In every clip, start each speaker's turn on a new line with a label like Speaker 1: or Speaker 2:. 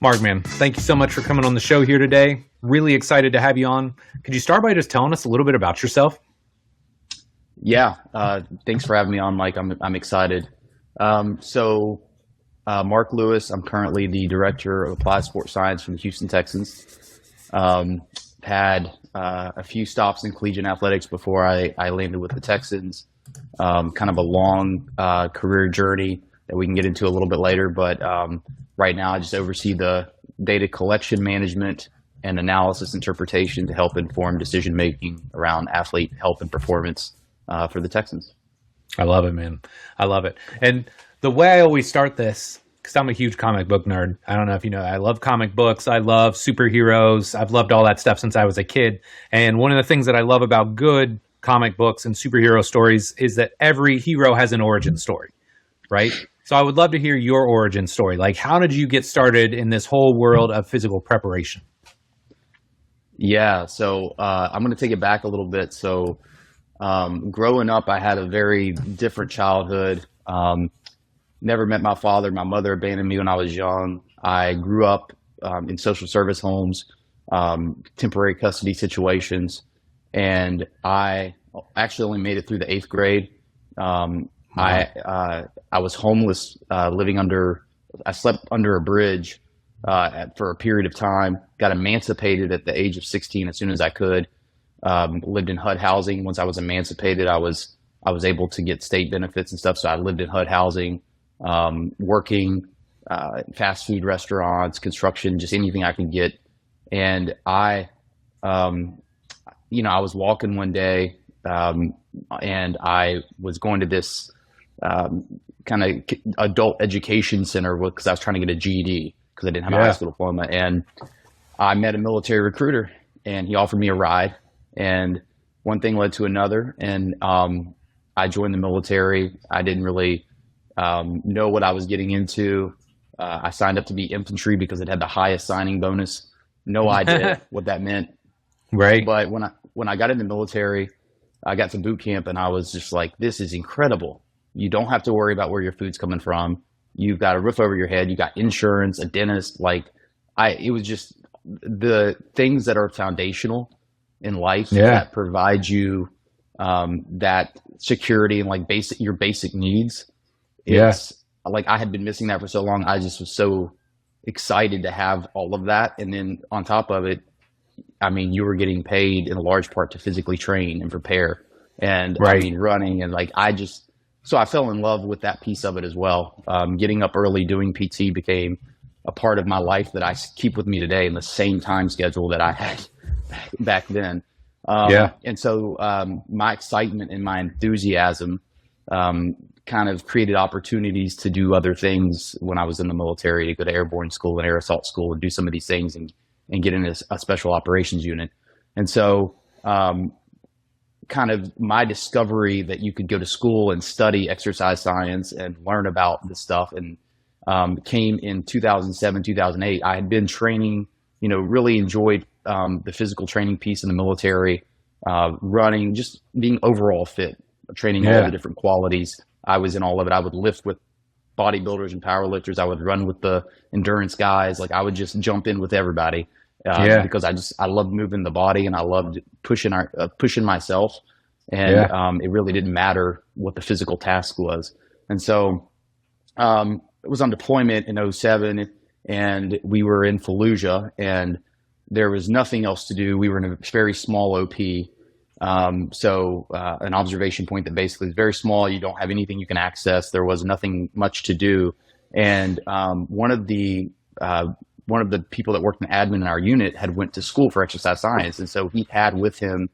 Speaker 1: Marc, man, thank you so much for coming on the show here today. Really excited to have you on. Could you start by just telling us a little bit about yourself?
Speaker 2: Yeah, thanks for having me on, Mike. I'm excited. Mark Lewis. I'm currently the director of applied sports science from the Houston Texans. Had a few stops in collegiate athletics before I landed with the Texans. Kind of a long career journey that we can get into a little bit later, but right now I just oversee the data collection management and analysis interpretation to help inform decision making around athlete health and performance for the Texans.
Speaker 1: I love it, man. I love it. And the way I always start this, because I'm a huge comic book nerd. I don't know if you know, I love comic books. I love superheroes. I've loved all that stuff since I was a kid. And one of the things that I love about good comic books and superhero stories is that every hero has an origin story, right? So I would love to hear your origin story. Like, how did you get started in this whole world of physical preparation?
Speaker 2: Yeah, so I'm going to take it back a little bit. So growing up, I had a very different childhood. Never met my father. My mother abandoned me when I was young. I grew up in social service homes, temporary custody situations, and I actually only made it through the eighth grade. I was homeless, I slept under a bridge for a period of time. Got emancipated at the age of 16 as soon as I could. Lived in HUD housing. Once I was emancipated, I was able to get state benefits and stuff. So I lived in HUD housing, working fast food restaurants, construction, just anything I could get. And I was walking one day, and I was going to this kind of adult education center because I was trying to get a GED because I didn't have a high school diploma. And I met a military recruiter, and he offered me a ride. And one thing led to another, and I joined the military. I didn't really know what I was getting into. I signed up to be infantry because it had the highest signing bonus. No idea what that meant.
Speaker 1: Right.
Speaker 2: But when I got in the military, I got to boot camp, and I was just like, this is incredible. You don't have to worry about where your food's coming from. You've got a roof over your head. You got insurance, a dentist. It was just the things that are foundational in life that provide you that security and your basic needs. It's like I had been missing that for so long. I just was so excited to have all of that. And then on top of it, I mean, you were getting paid in a large part to physically train and prepare and running. And so I fell in love with that piece of it as well. Getting up early, doing PT became a part of my life that I keep with me today in the same time schedule that I had back then. And so my excitement and my enthusiasm kind of created opportunities to do other things when I was in the military, to go to airborne school and air assault school and do some of these things and get in a special operations unit. And so kind of my discovery that you could go to school and study exercise science and learn about this stuff and came in 2007, 2008. I had been training, really enjoyed the physical training piece in the military, running, just being overall fit, training all the different qualities. I was in all of it. I would lift with bodybuilders and powerlifters. I would run with the endurance guys. Like I would just jump in with everybody because I loved moving the body and I loved pushing myself. And it really didn't matter what the physical task was. And so it was on deployment in '07, and we were in Fallujah, and there was nothing else to do. We were in a very small OP. An observation point that basically is very small. You don't have anything you can access. There was nothing much to do. And one of the people that worked in admin in our unit had went to school for exercise science. And so he had with him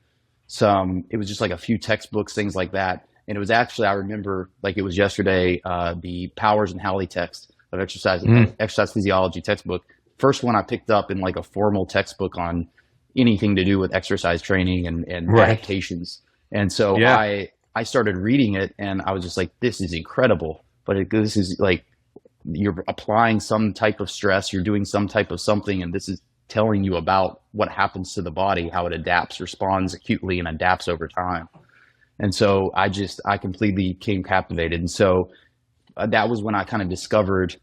Speaker 2: it was just like a few textbooks, things like that. And it was actually, I remember like it was yesterday, the Powers and Halley text of exercise physiology textbook. First one I picked up in like a formal textbook on anything to do with exercise training and adaptations. And so I started reading it, and I was just like, this is incredible. But this is like, you're applying some type of stress, you're doing some type of something, and this is telling you about what happens to the body, how it adapts, responds acutely, and adapts over time. And so I completely became captivated. And so that was when I kind of discovered,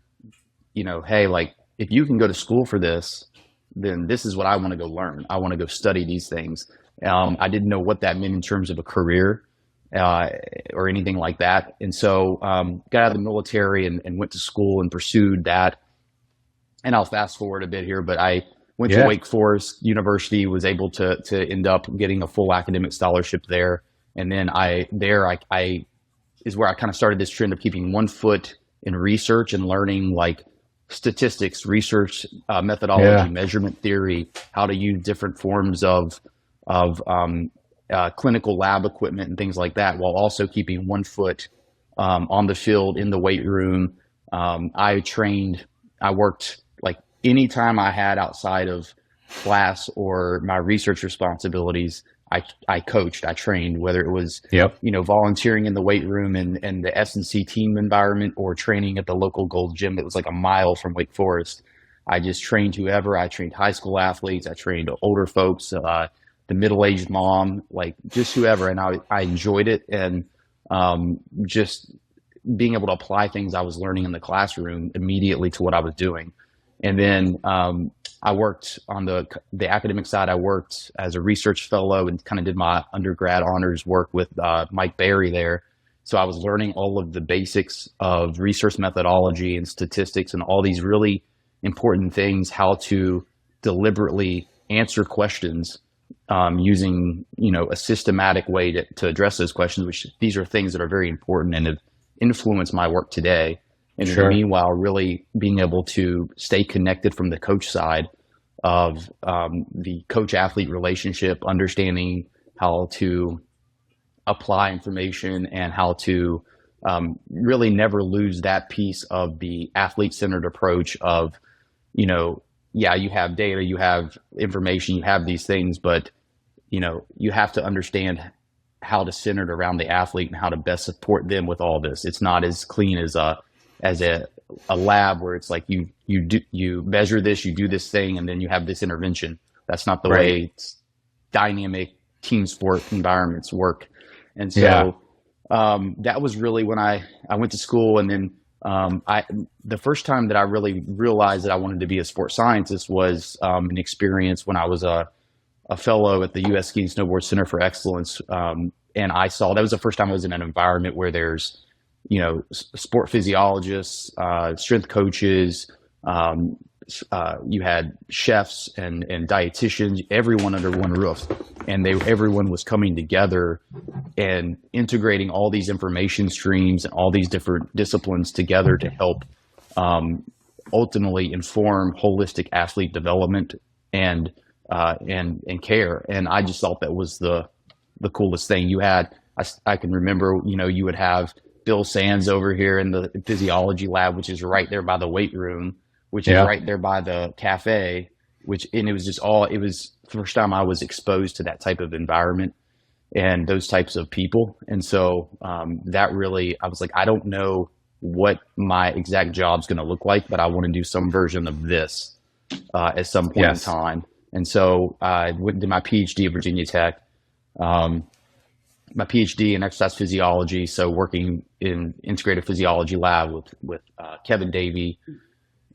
Speaker 2: hey, like if you can go to school for this, then this is what I want to go learn. I want to go study these things. I didn't know what that meant in terms of a career uh, or anything like that. And so got out of the military and went to school and pursued that. And I'll fast forward a bit here, but I went to
Speaker 1: Yeah.
Speaker 2: Wake Forest University, was able to end up getting a full academic scholarship there. And then I is where I kind of started this trend of keeping one foot in research and learning like statistics, research methodology,
Speaker 1: Yeah.
Speaker 2: measurement theory, how to use different forms of clinical lab equipment and things like that, while also keeping one foot on the field in the weight room. I trained, I worked like any time I had outside of class or my research responsibilities. I coached, I trained, whether it was,
Speaker 1: Yep.
Speaker 2: volunteering in the weight room and the S&C team environment or training at the local Gold Gym that was like a mile from Wake Forest. I just trained whoever. I trained high school athletes. I trained older folks, the middle-aged mom, like just whoever. And I enjoyed it. And just being able to apply things I was learning in the classroom immediately to what I was doing. And then I worked on the academic side. I worked as a research fellow and kind of did my undergrad honors work with Mike Barry there. So I was learning all of the basics of research methodology and statistics and all these really important things, how to deliberately answer questions using, a systematic way to address those questions, which these are things that are very important and have influenced my work today. And in the
Speaker 1: Sure.
Speaker 2: meanwhile, really being able to stay connected from the coach side of the coach athlete relationship, understanding how to apply information and how to really never lose that piece of the athlete centered approach of, yeah, you have data, you have information, you have these things, but, you have to understand how to center it around the athlete and how to best support them with all this. It's not as clean as a lab where it's like you measure this, you do this thing, and then you have this intervention. That's not the
Speaker 1: Right.
Speaker 2: way dynamic team sport environments work. And
Speaker 1: Yeah.
Speaker 2: so that was really when I went to school, and then the first time that I really realized that I wanted to be a sports scientist was an experience when I was a fellow at the U.S. Ski and Snowboard Center for Excellence. And I saw that was the first time I was in an environment where there's, sport physiologists, strength coaches, you had chefs and dietitians, everyone under one roof. And everyone was coming together and integrating all these information streams and all these different disciplines together to help ultimately inform holistic athlete development and care. And I just thought that was the coolest thing. I can remember, you would have Bill Sands over here in the physiology lab, which is right there by the weight room, which is
Speaker 1: Yeah.
Speaker 2: right there by the cafe, and it was it was the first time I was exposed to that type of environment and those types of people. And so that really, I was like, I don't know what my exact job's going to look like, but I want to do some version of this at some point in
Speaker 1: Yes.
Speaker 2: time. And so I went and did my PhD at Virginia Tech, my PhD in exercise physiology. So working in integrative physiology lab with Kevin Davey,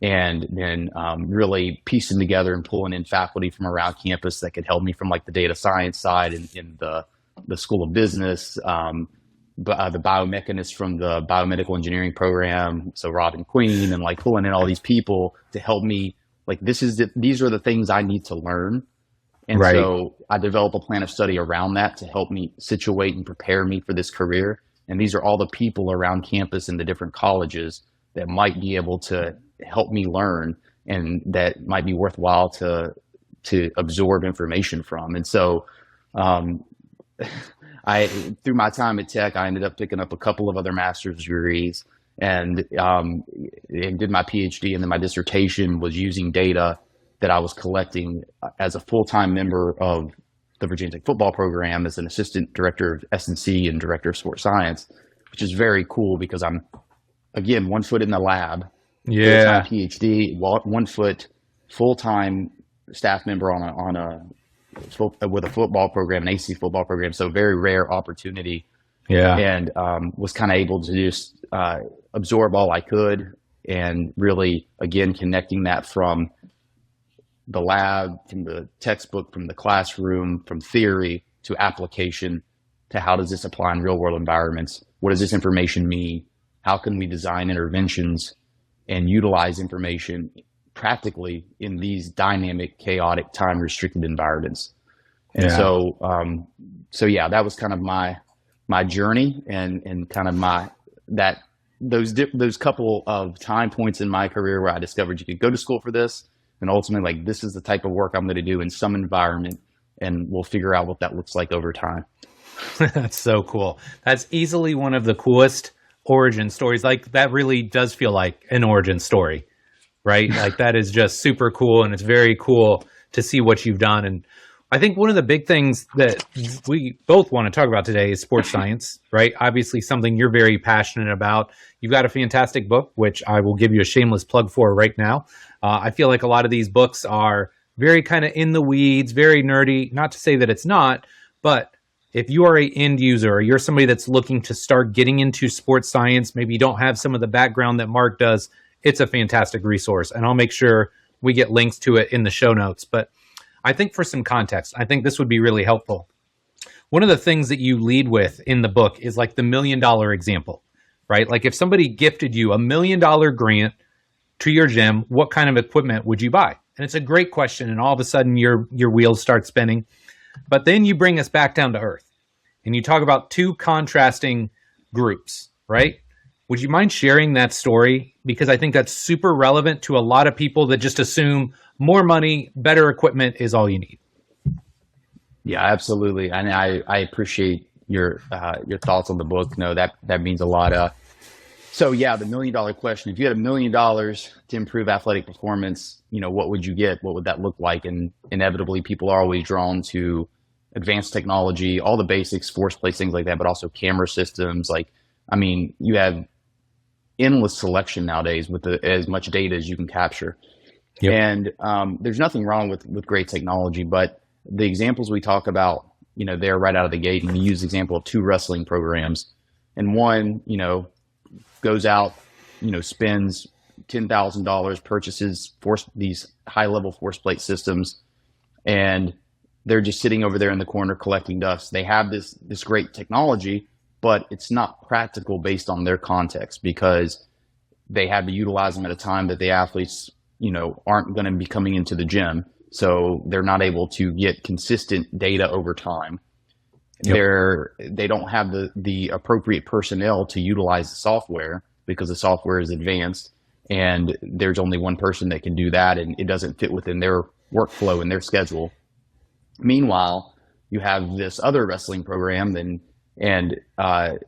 Speaker 2: and then really piecing together and pulling in faculty from around campus that could help me from like the data science side and in the School of Business, the biomechanists from the biomedical engineering program. So Robin Queen, and like pulling in all these people to help me. Like these are the things I need to learn. And
Speaker 1: Right.
Speaker 2: so I develop a plan of study around that to help me situate and prepare me for this career. And these are all the people around campus in the different colleges that might be able to help me learn and that might be worthwhile to absorb information from. And so through my time at Tech, I ended up picking up a couple of other master's degrees and did my PhD, and then my dissertation was using data that I was collecting as a full-time member of the Virginia Tech football program as an assistant director of S&C and director of sports science, which is very cool because I'm, again, 1 foot in the lab,
Speaker 1: Yeah.
Speaker 2: full-time PhD, 1 foot full-time staff member with a football program, an AC football program. So very rare opportunity,
Speaker 1: Yeah.
Speaker 2: and was kind of able to just absorb all I could and really, again, connecting that from the lab, from the textbook, from the classroom, from theory to application to how does this apply in real world environments? What does this information mean? How can we design interventions and utilize information practically in these dynamic, chaotic, time restricted environments? And so yeah, that was kind of my journey and kind of those couple of time points in my career where I discovered you could go to school for this, and ultimately, like, this is the type of work I'm going to do in some environment, and we'll figure out what that looks like over time.
Speaker 1: That's so cool. That's easily one of the coolest origin stories. Like, that really does feel like an origin story, right? Like, that is just super cool, and it's very cool to see what you've done. And I think one of the big things that we both want to talk about today is sports science, right? Obviously, something you're very passionate about. You've got a fantastic book, which I will give you a shameless plug for right now. I feel like a lot of these books are very kind of in the weeds, very nerdy. Not to say that it's not, but if you are an end user or you're somebody that's looking to start getting into sports science, maybe you don't have some of the background that Marc does, it's a fantastic resource. And I'll make sure we get links to it in the show notes. But I think for some context, I think this would be really helpful. One of the things that you lead with in the book is like the $1 million example, right? Like if somebody gifted you $1 million grant to your gym, what kind of equipment would you buy? And it's a great question. And all of a sudden your wheels start spinning. But then you bring us back down to earth and you talk about two contrasting groups, right? Would you mind sharing that story? Because I think that's super relevant to a lot of people that just assume more money, better equipment is all you need.
Speaker 2: Yeah, absolutely. And I appreciate your thoughts on the book. No, that means a lot. So yeah, the $1 million question, if you had $1 million to improve athletic performance, what would you get? What would that look like? And inevitably people are always drawn to advanced technology, all the basics, force plates, things like that, but also camera systems. You have endless selection nowadays with as much data as you can capture.
Speaker 1: Yep.
Speaker 2: And there's nothing wrong with great technology, but the examples we talk about, they're right out of the gate. And we use the example of 2 wrestling programs, and one, goes out, spends $10,000, purchases these high level force plate systems, and they're just sitting over there in the corner collecting dust. They have this great technology, but it's not practical based on their context because they had to utilize them at a time that the athletes, aren't going to be coming into the gym. So they're not able to get consistent data over time. Yep. They don't have the appropriate personnel to utilize the software because the software is advanced and there's only one person that can do that, and it doesn't fit within their workflow and their schedule. Meanwhile, you have this other wrestling program and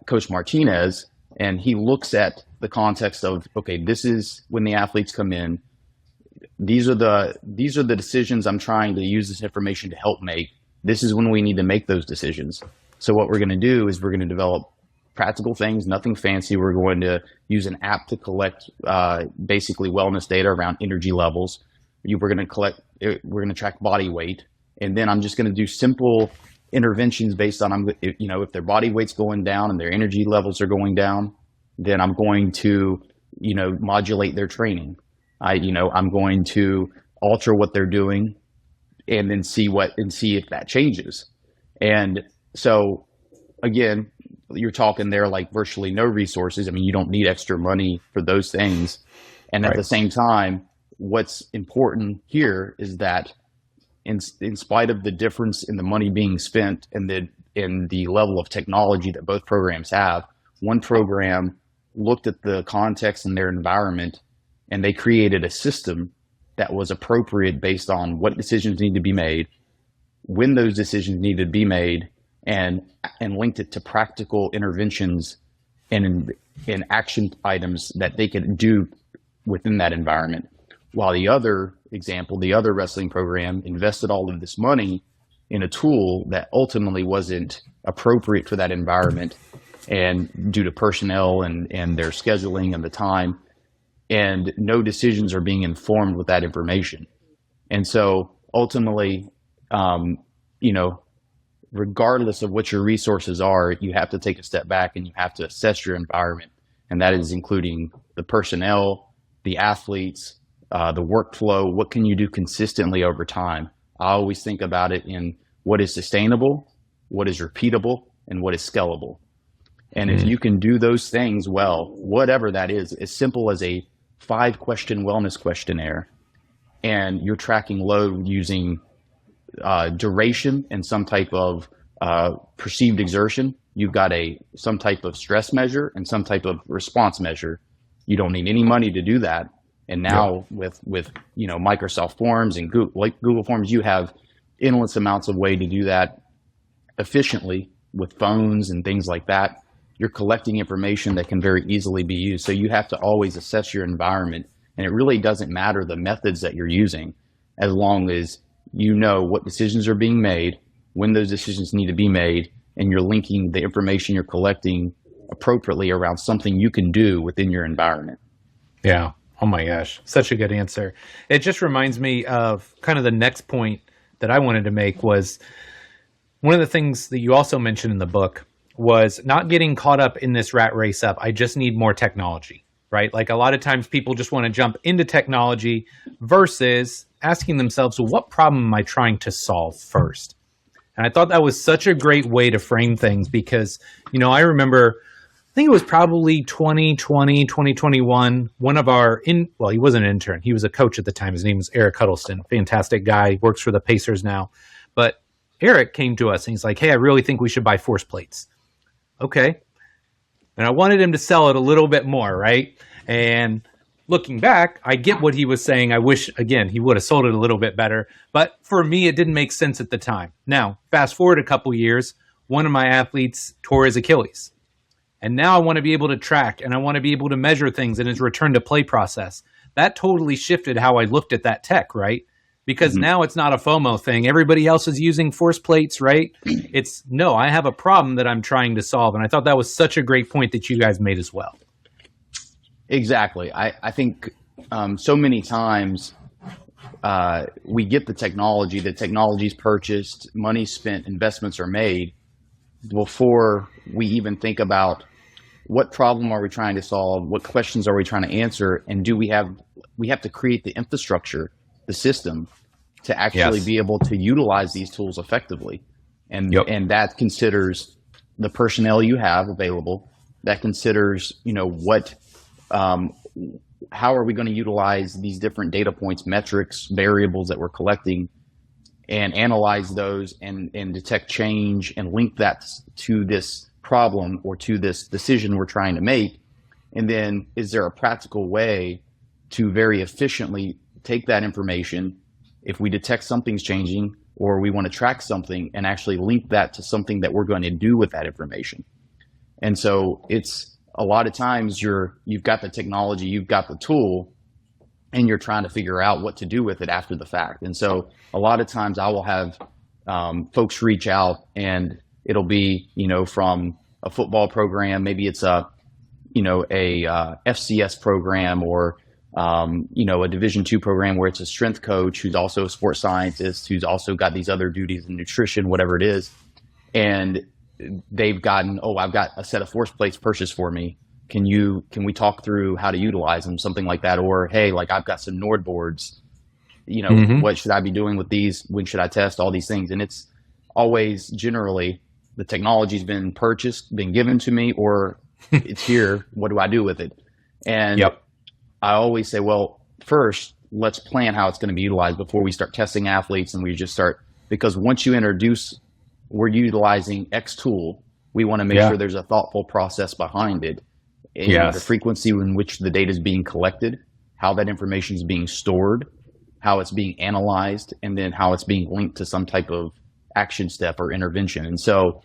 Speaker 2: Coach Martinez, and he looks at the context of, okay, this is when the athletes come in. These are the decisions I'm trying to use this information to help make. This is when we need to make those decisions. So what we're going to do is we're going to develop practical things, nothing fancy. We're going to use an app to collect basically wellness data around energy levels. We're going to track body weight. And then I'm just going to do simple interventions based on, if their body weight's going down and their energy levels are going down, then I'm going to, modulate their training. I'm going to alter what they're doing and then see if that changes. And so again, you're talking there like virtually no resources. I mean, you don't need extra money for those things. And at the same time, what's important here is that in spite of the difference in the money being spent and the level of technology that both programs have, one program looked at the context and their environment, and they created a system that was appropriate based on what decisions need to be made, when those decisions needed to be made, and linked it to practical interventions and action items that they could do within that environment. While the other example, the other wrestling program, invested all of this money in a tool that ultimately wasn't appropriate for that environment, and due to personnel and their scheduling and the time, and no decisions are being informed with that information. And so ultimately, regardless of what your resources are, you have to take a step back and you have to assess your environment. And that is including the personnel, the athletes, the workflow, what can you do consistently over time? I always think about it in what is sustainable, what is repeatable, and what is scalable. And if you can do those things well, whatever that is, as simple as a 5-question wellness questionnaire, and you're tracking load using duration and some type of perceived exertion, you've got some type of stress measure and some type of response measure. You don't need any money to do that. And now with Microsoft Forms and Google Forms, you have endless amounts of way to do that efficiently with phones and things like that. You're collecting information that can very easily be used. So you have to always assess your environment. And it really doesn't matter the methods that you're using, as long as you know what decisions are being made, when those decisions need to be made, and you're linking the information you're collecting appropriately around something you can do within your environment.
Speaker 1: Yeah. Oh my gosh. Such a good answer. It just reminds me of kind of the next point that I wanted to make was one of the things that you also mentioned in the book was not getting caught up in this rat race of, I just need more technology, right? Like a lot of times people just want to jump into technology versus asking themselves, well, what problem am I trying to solve first? And I thought that was such a great way to frame things because, I remember, I think it was probably 2020, 2021, one of our, he wasn't an intern. He was a coach at the time. His name was Eric Huddleston, fantastic guy, works for the Pacers now. But Eric came to us and he's like, hey, I really think we should buy force plates. Okay. And I wanted him to sell it a little bit more, right? And looking back, I get what he was saying. I wish, again, he would have sold it a little bit better. But for me, it didn't make sense at the time. Now, fast forward a couple years, one of my athletes tore his Achilles. And now I want to be able to track and I want to be able to measure things in his return to play process. That totally shifted how I looked at that tech, right? Because now it's not a FOMO thing. Everybody else is using force plates, right? It's, no, I have a problem that I'm trying to solve. And I thought that was such a great point that you guys made as well.
Speaker 2: Exactly. I think so many times we get the technology's purchased, money's spent, investments are made before we even think about what problem are we trying to solve, what questions are we trying to answer, and we have to create the infrastructure, the system, to actually be able to utilize these tools effectively. And that considers the personnel you have available. That considers, how are we going to utilize these different data points, metrics, variables that we're collecting, and analyze those and detect change and link that to this problem or to this decision we're trying to make. And then is there a practical way to very efficiently take that information, if we detect something's changing or we want to track something, and actually link that to something that we're going to do with that information? And so it's a lot of times you've got the technology, you've got the tool, and you're trying to figure out what to do with it after the fact. And so a lot of times I will have folks reach out, and it'll be, from a football program, maybe it's a FCS program, or a Division II program where it's a strength coach who's also a sports scientist, who's also got these other duties in nutrition, whatever it is. And they've gotten, I've got a set of force plates purchased for me. Can we talk through how to utilize them? Something like that. Or, hey, I've got some Nord boards, what should I be doing with these? When should I test all these things? And it's always generally the technology's been purchased, been given to me, or it's here. What do I do with it? And I always say, well, first, let's plan how it's going to be utilized before we start testing athletes, and we just start, because once you introduce, we're utilizing X tool, we want to make sure there's a thoughtful process behind it. And the frequency in which the data is being collected, how that information is being stored, how it's being analyzed, and then how it's being linked to some type of action step or intervention. And so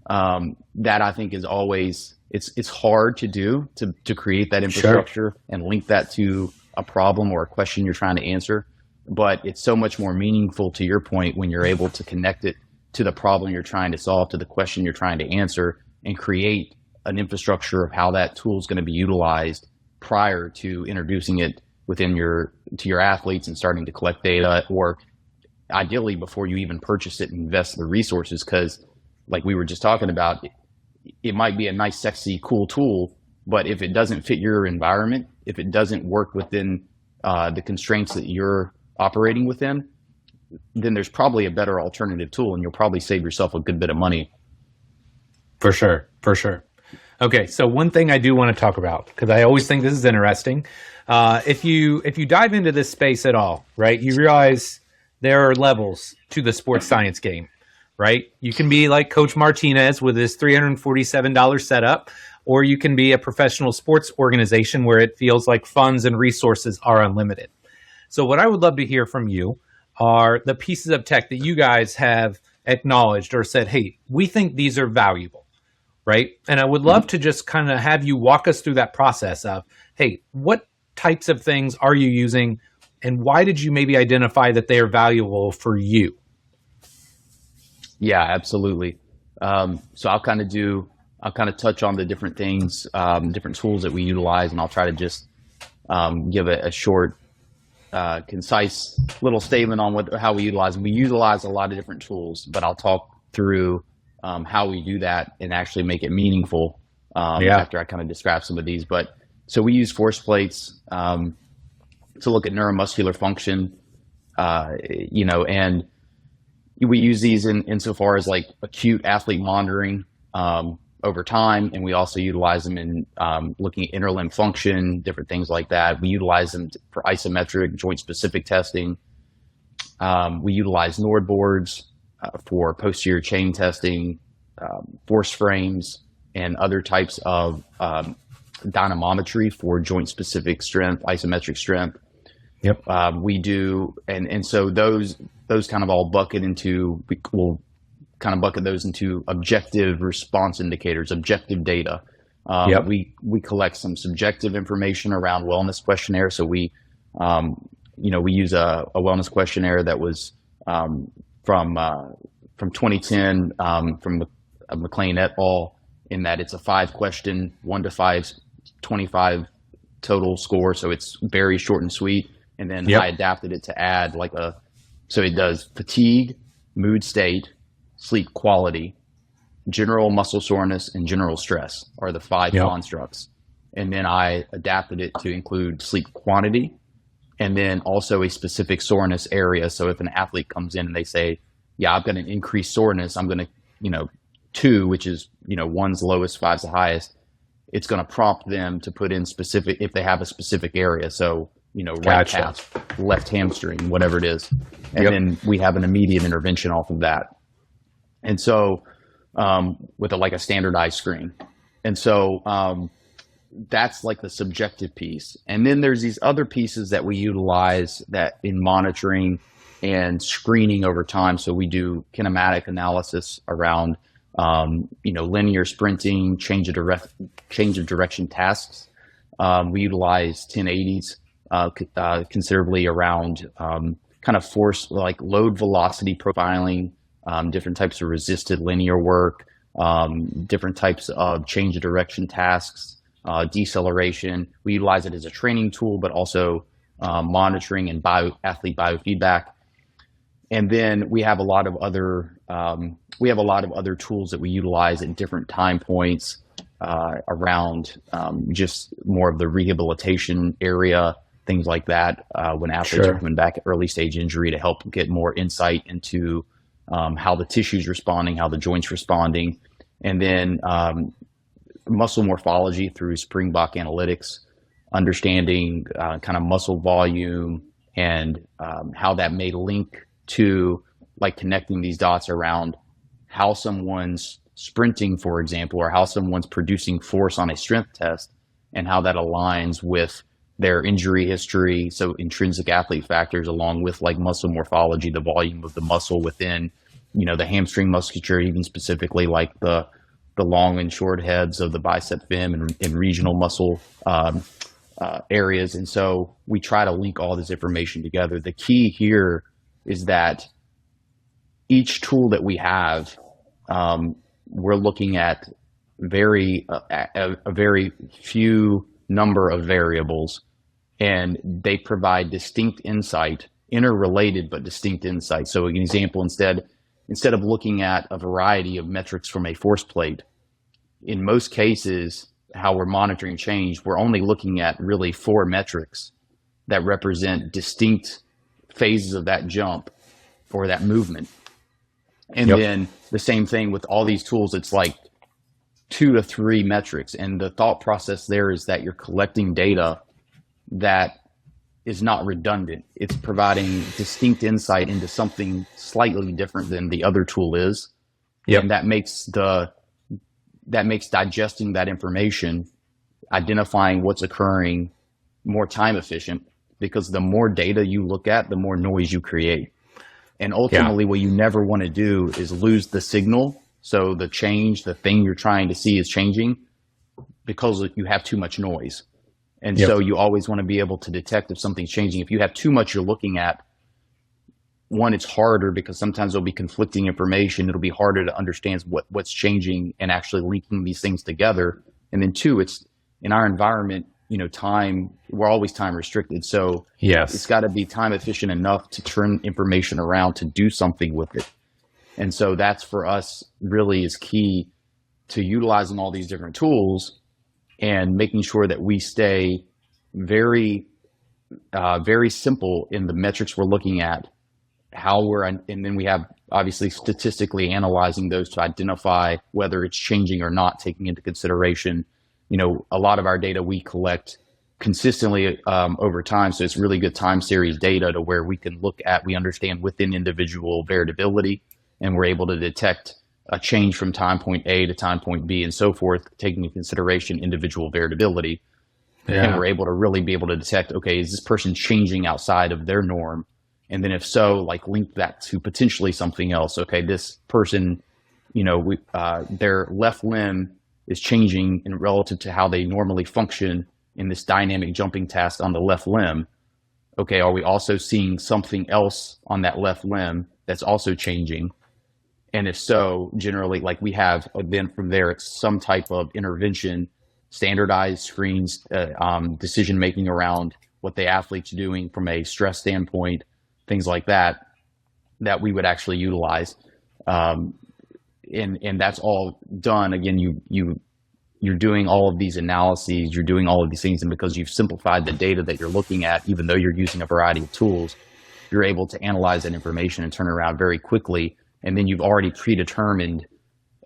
Speaker 2: that, I think, is always, it's hard to do, to create that infrastructure and link that to a problem or a question you're trying to answer. But it's so much more meaningful, to your point, when you're able to connect it to the problem you're trying to solve, to the question you're trying to answer, and create an infrastructure of how that tool is going to be utilized prior to introducing it to your athletes and starting to collect data, or ideally before you even purchase it and invest the resources. Because like we were just talking about, it might be a nice, sexy, cool tool, but if it doesn't fit your environment, if it doesn't work within the constraints that you're operating within, then there's probably a better alternative tool, and you'll probably save yourself a good bit of money.
Speaker 1: For sure. For sure. Okay, so one thing I do want to talk about, because I always think this is interesting, if you dive into this space at all, right, you realize there are levels to the sports science game, right? You can be like Coach Martinez with his $347 setup, or you can be a professional sports organization where it feels like funds and resources are unlimited. So what I would love to hear from you are the pieces of tech that you guys have acknowledged or said, hey, we think these are valuable. Right. And I would love to just kind of have you walk us through that process of, hey, what types of things are you using and why did you maybe identify that they are valuable for you?
Speaker 2: Yeah, absolutely. So I'll kind of touch on the different things, different tools that we utilize, and I'll try to just give a short, concise little statement on how we utilize them. We utilize a lot of different tools, but I'll talk through how we do that and actually make it meaningful after I kind of describe some of these. But so we use force plates to look at neuromuscular function, and we use these insofar as like acute athlete monitoring over time, and we also utilize them in looking at interlimb function, different things like that. We utilize them for isometric joint-specific testing. We utilize Nord boards for posterior chain testing, force frames, and other types of dynamometry for joint-specific strength, isometric strength.
Speaker 1: Yep.
Speaker 2: We do, and so those kind of all bucket into, we'll kind of bucket those into objective response indicators, objective data. We collect some subjective information around wellness questionnaire. So we use a wellness questionnaire that was from 2010 from McLean et al. In that it's a 5-question, 1 to 5, 25 total score. So it's very short and sweet. And then I adapted it to add so it does fatigue, mood state, sleep quality, general muscle soreness, and general stress are the 5 constructs. And then I adapted it to include sleep quantity and then also a specific soreness area. So if an athlete comes in and they say, yeah, I've got an increased soreness, I'm going to, 2, which is, 1's lowest, 5's the highest, it's going to prompt them to put in specific, if they have a specific area. So, right calf, left hamstring, whatever it is. And then we have an immediate intervention off of that. And so with a standardized screen. And so that's like the subjective piece. And then there's these other pieces that we utilize that in monitoring and screening over time. So we do kinematic analysis around, linear sprinting, change of direction tasks. We utilize 1080s considerably around kind of force, like load velocity profiling, different types of resisted linear work, different types of change of direction tasks, deceleration. We utilize it as a training tool, but also monitoring and athlete biofeedback. And then we have a lot of other tools that we utilize at different time points around just more of the rehabilitation area, things like that, when athletes are coming back at early stage injury, to help get more insight into how the tissue's responding, how the joint's responding, and then muscle morphology through Springbok analytics, understanding kind of muscle volume and how that may link to connecting these dots around how someone's sprinting, for example, or how someone's producing force on a strength test and how that aligns with their injury history. So intrinsic athlete factors, along with muscle morphology, the volume of the muscle within, the hamstring musculature, even specifically the long and short heads of the bicep fem and regional muscle areas. And so we try to link all this information together. The key here is that each tool that we have, we're looking at a very few number of variables, and they provide distinct insight, interrelated but distinct insight. So an example, instead of looking at a variety of metrics from a force plate, in most cases, how we're monitoring change, we're only looking at really 4 metrics that represent distinct phases of that jump or that movement. And
Speaker 1: Yep.
Speaker 2: then the same thing with all these tools, it's like 2 to 3 metrics. And the thought process there is that you're collecting data that is not redundant. It's providing distinct insight into something slightly different than the other tool is.
Speaker 1: Yep.
Speaker 2: And that makes digesting that information, identifying what's occurring, more time efficient, because the more data you look at, the more noise you create. And ultimately, what you never want to do is lose the signal. So the change, the thing you're trying to see is changing because you have too much noise. And so you always want to be able to detect if something's changing. If you have too much you're looking at, one, it's harder because sometimes there'll be conflicting information. It'll be harder to understand what's changing and actually linking these things together. And then 2, it's in our environment, time, we're always time restricted. So it's got to be time efficient enough to turn information around to do something with it. And so that's for us really is key to utilizing all these different tools and making sure that we stay very, very simple in the metrics we're looking at, and then we have obviously statistically analyzing those to identify whether it's changing or not, taking into consideration, a lot of our data we collect consistently over time. So it's really good time series data to where we understand within individual variability, and we're able to detect a change from time point A to time point B and so forth, taking into consideration individual variability. Yeah. And we're able to really be able to detect, okay, is this person changing outside of their norm? And then if so, link that to potentially something else. Okay, this person, their left limb is changing in relative to how they normally function in this dynamic jumping task on the left limb. Okay, are we also seeing something else on that left limb that's also changing? And if so, generally, we have, then from there, it's some type of intervention, standardized screens, decision-making around what the athlete's doing from a stress standpoint, things like that we would actually utilize. And that's all done. Again, you're doing all of these analyses, you're doing all of these things, and because you've simplified the data that you're looking at, even though you're using a variety of tools, you're able to analyze that information and turn it around very quickly. And then you've already predetermined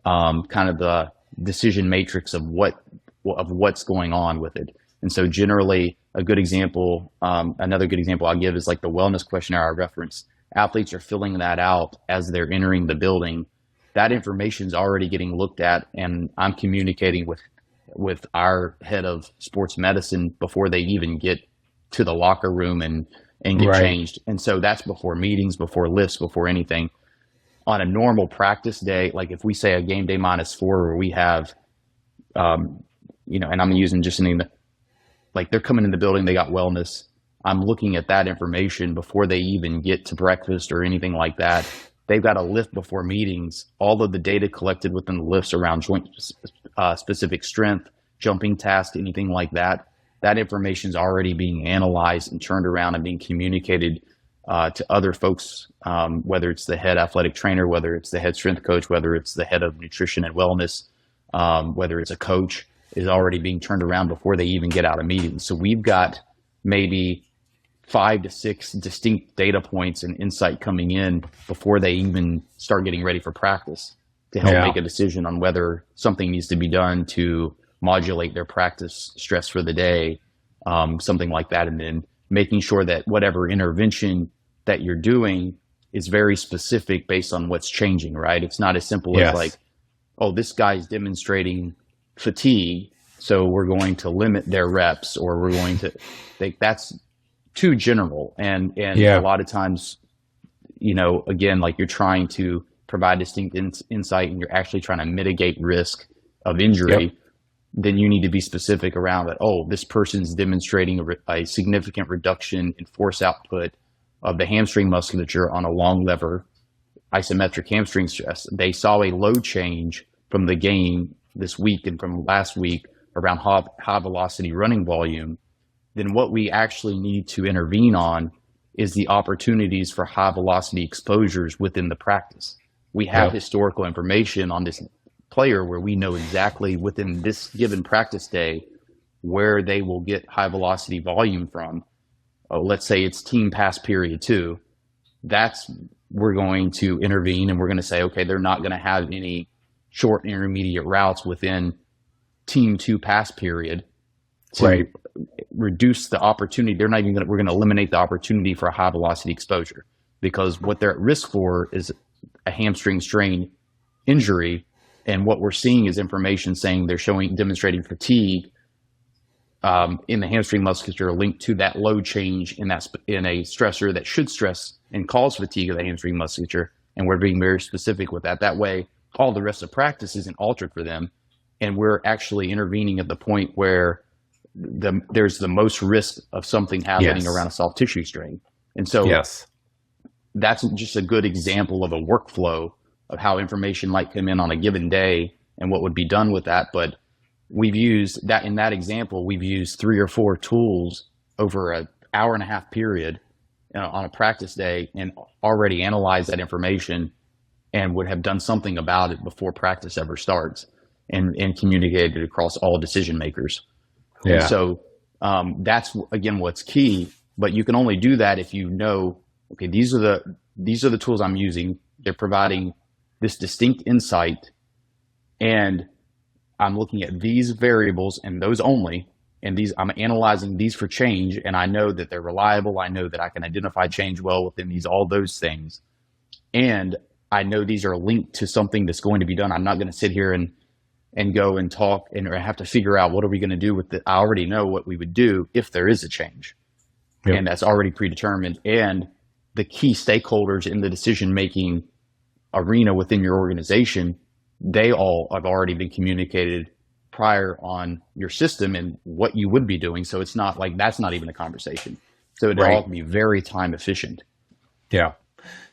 Speaker 2: kind of the decision matrix of what's going on with it. And so generally another good example I'll give is the wellness questionnaire I referenced. Athletes are filling that out as they're entering the building. That information is already getting looked at, and I'm communicating with our head of sports medicine before they even get to the locker room and get changed. And so that's before meetings, before lifts, before anything. On a normal practice day, if we say a game day -4 where we have, and I'm using just something that, they're coming in the building, they got wellness. I'm looking at that information before they even get to breakfast or anything like that. They've got a lift before meetings. All of the data collected within the lifts around joint specific strength, jumping task, anything like that, that information is already being analyzed and turned around and being communicated to other folks, whether it's the head athletic trainer, whether it's the head strength coach, whether it's the head of nutrition and wellness, whether it's a coach, is already being turned around before they even get out of meetings. So we've got maybe 5 to 6 distinct data points and insight coming in before they even start getting ready for practice to help make a decision on whether something needs to be done to modulate their practice stress for the day, something like that. And then making sure that whatever intervention that you're doing is very specific based on what's changing, right? It's not as simple as this guy's demonstrating fatigue, so we're going to limit their reps, or we're going to that's too general. And a lot of times, again, you're trying to provide distinct insight and you're actually trying to mitigate risk of injury, then you need to be specific around that. Oh, this person's demonstrating a significant reduction in force output of the hamstring musculature on a long lever isometric hamstring stress. They saw a load change from the game this week and from last week around high velocity running volume. Then what we actually need to intervene on is the opportunities for high velocity exposures within the practice. We have historical information on this player where we know exactly within this given practice day where they will get high velocity volume from. Let's say it's team pass period 2. We're going to intervene and we're going to say, okay, they're not going to have any short and intermediate routes within team 2 pass period to
Speaker 1: Right.
Speaker 2: reduce the opportunity. They're not even going to, we're going to eliminate the opportunity for a high velocity exposure, because what they're at risk for is a hamstring strain injury. And what we're seeing is information saying they're demonstrating fatigue in the hamstring musculature linked to that load change in a stressor that should stress and cause fatigue of the hamstring musculature. And we're being very specific with that. That way, all the rest of practice isn't altered for them. And we're actually intervening at the point where there's the most risk of something happening
Speaker 1: Yes.
Speaker 2: around a soft tissue strain. And so
Speaker 1: Yes.
Speaker 2: that's just a good example of a workflow of how information might come in on a given day and what would be done with that. But we've used that in that example, we've used 3 or 4 tools over an hour and a half period on a practice day and already analyzed that information and would have done something about it before practice ever starts and communicated across all decision makers.
Speaker 1: Yeah.
Speaker 2: And so that's, again, what's key. But you can only do that if you know, okay, these are the tools I'm using. They're providing this distinct insight, and I'm looking at these variables and those only, and I'm analyzing these for change, and I know that they're reliable. I know that I can identify change well within all those things. And I know these are linked to something that's going to be done. I'm not going to sit here and go and talk and have to figure out what are we going to do with it. I already know what we would do if there is a change. Yep. And that's already predetermined. And the key stakeholders in the decision-making arena within your organization, they all have already been communicated prior on your system and what you would be doing. So it's not like that's not even a conversation. So it all can be very time efficient.
Speaker 1: Yeah.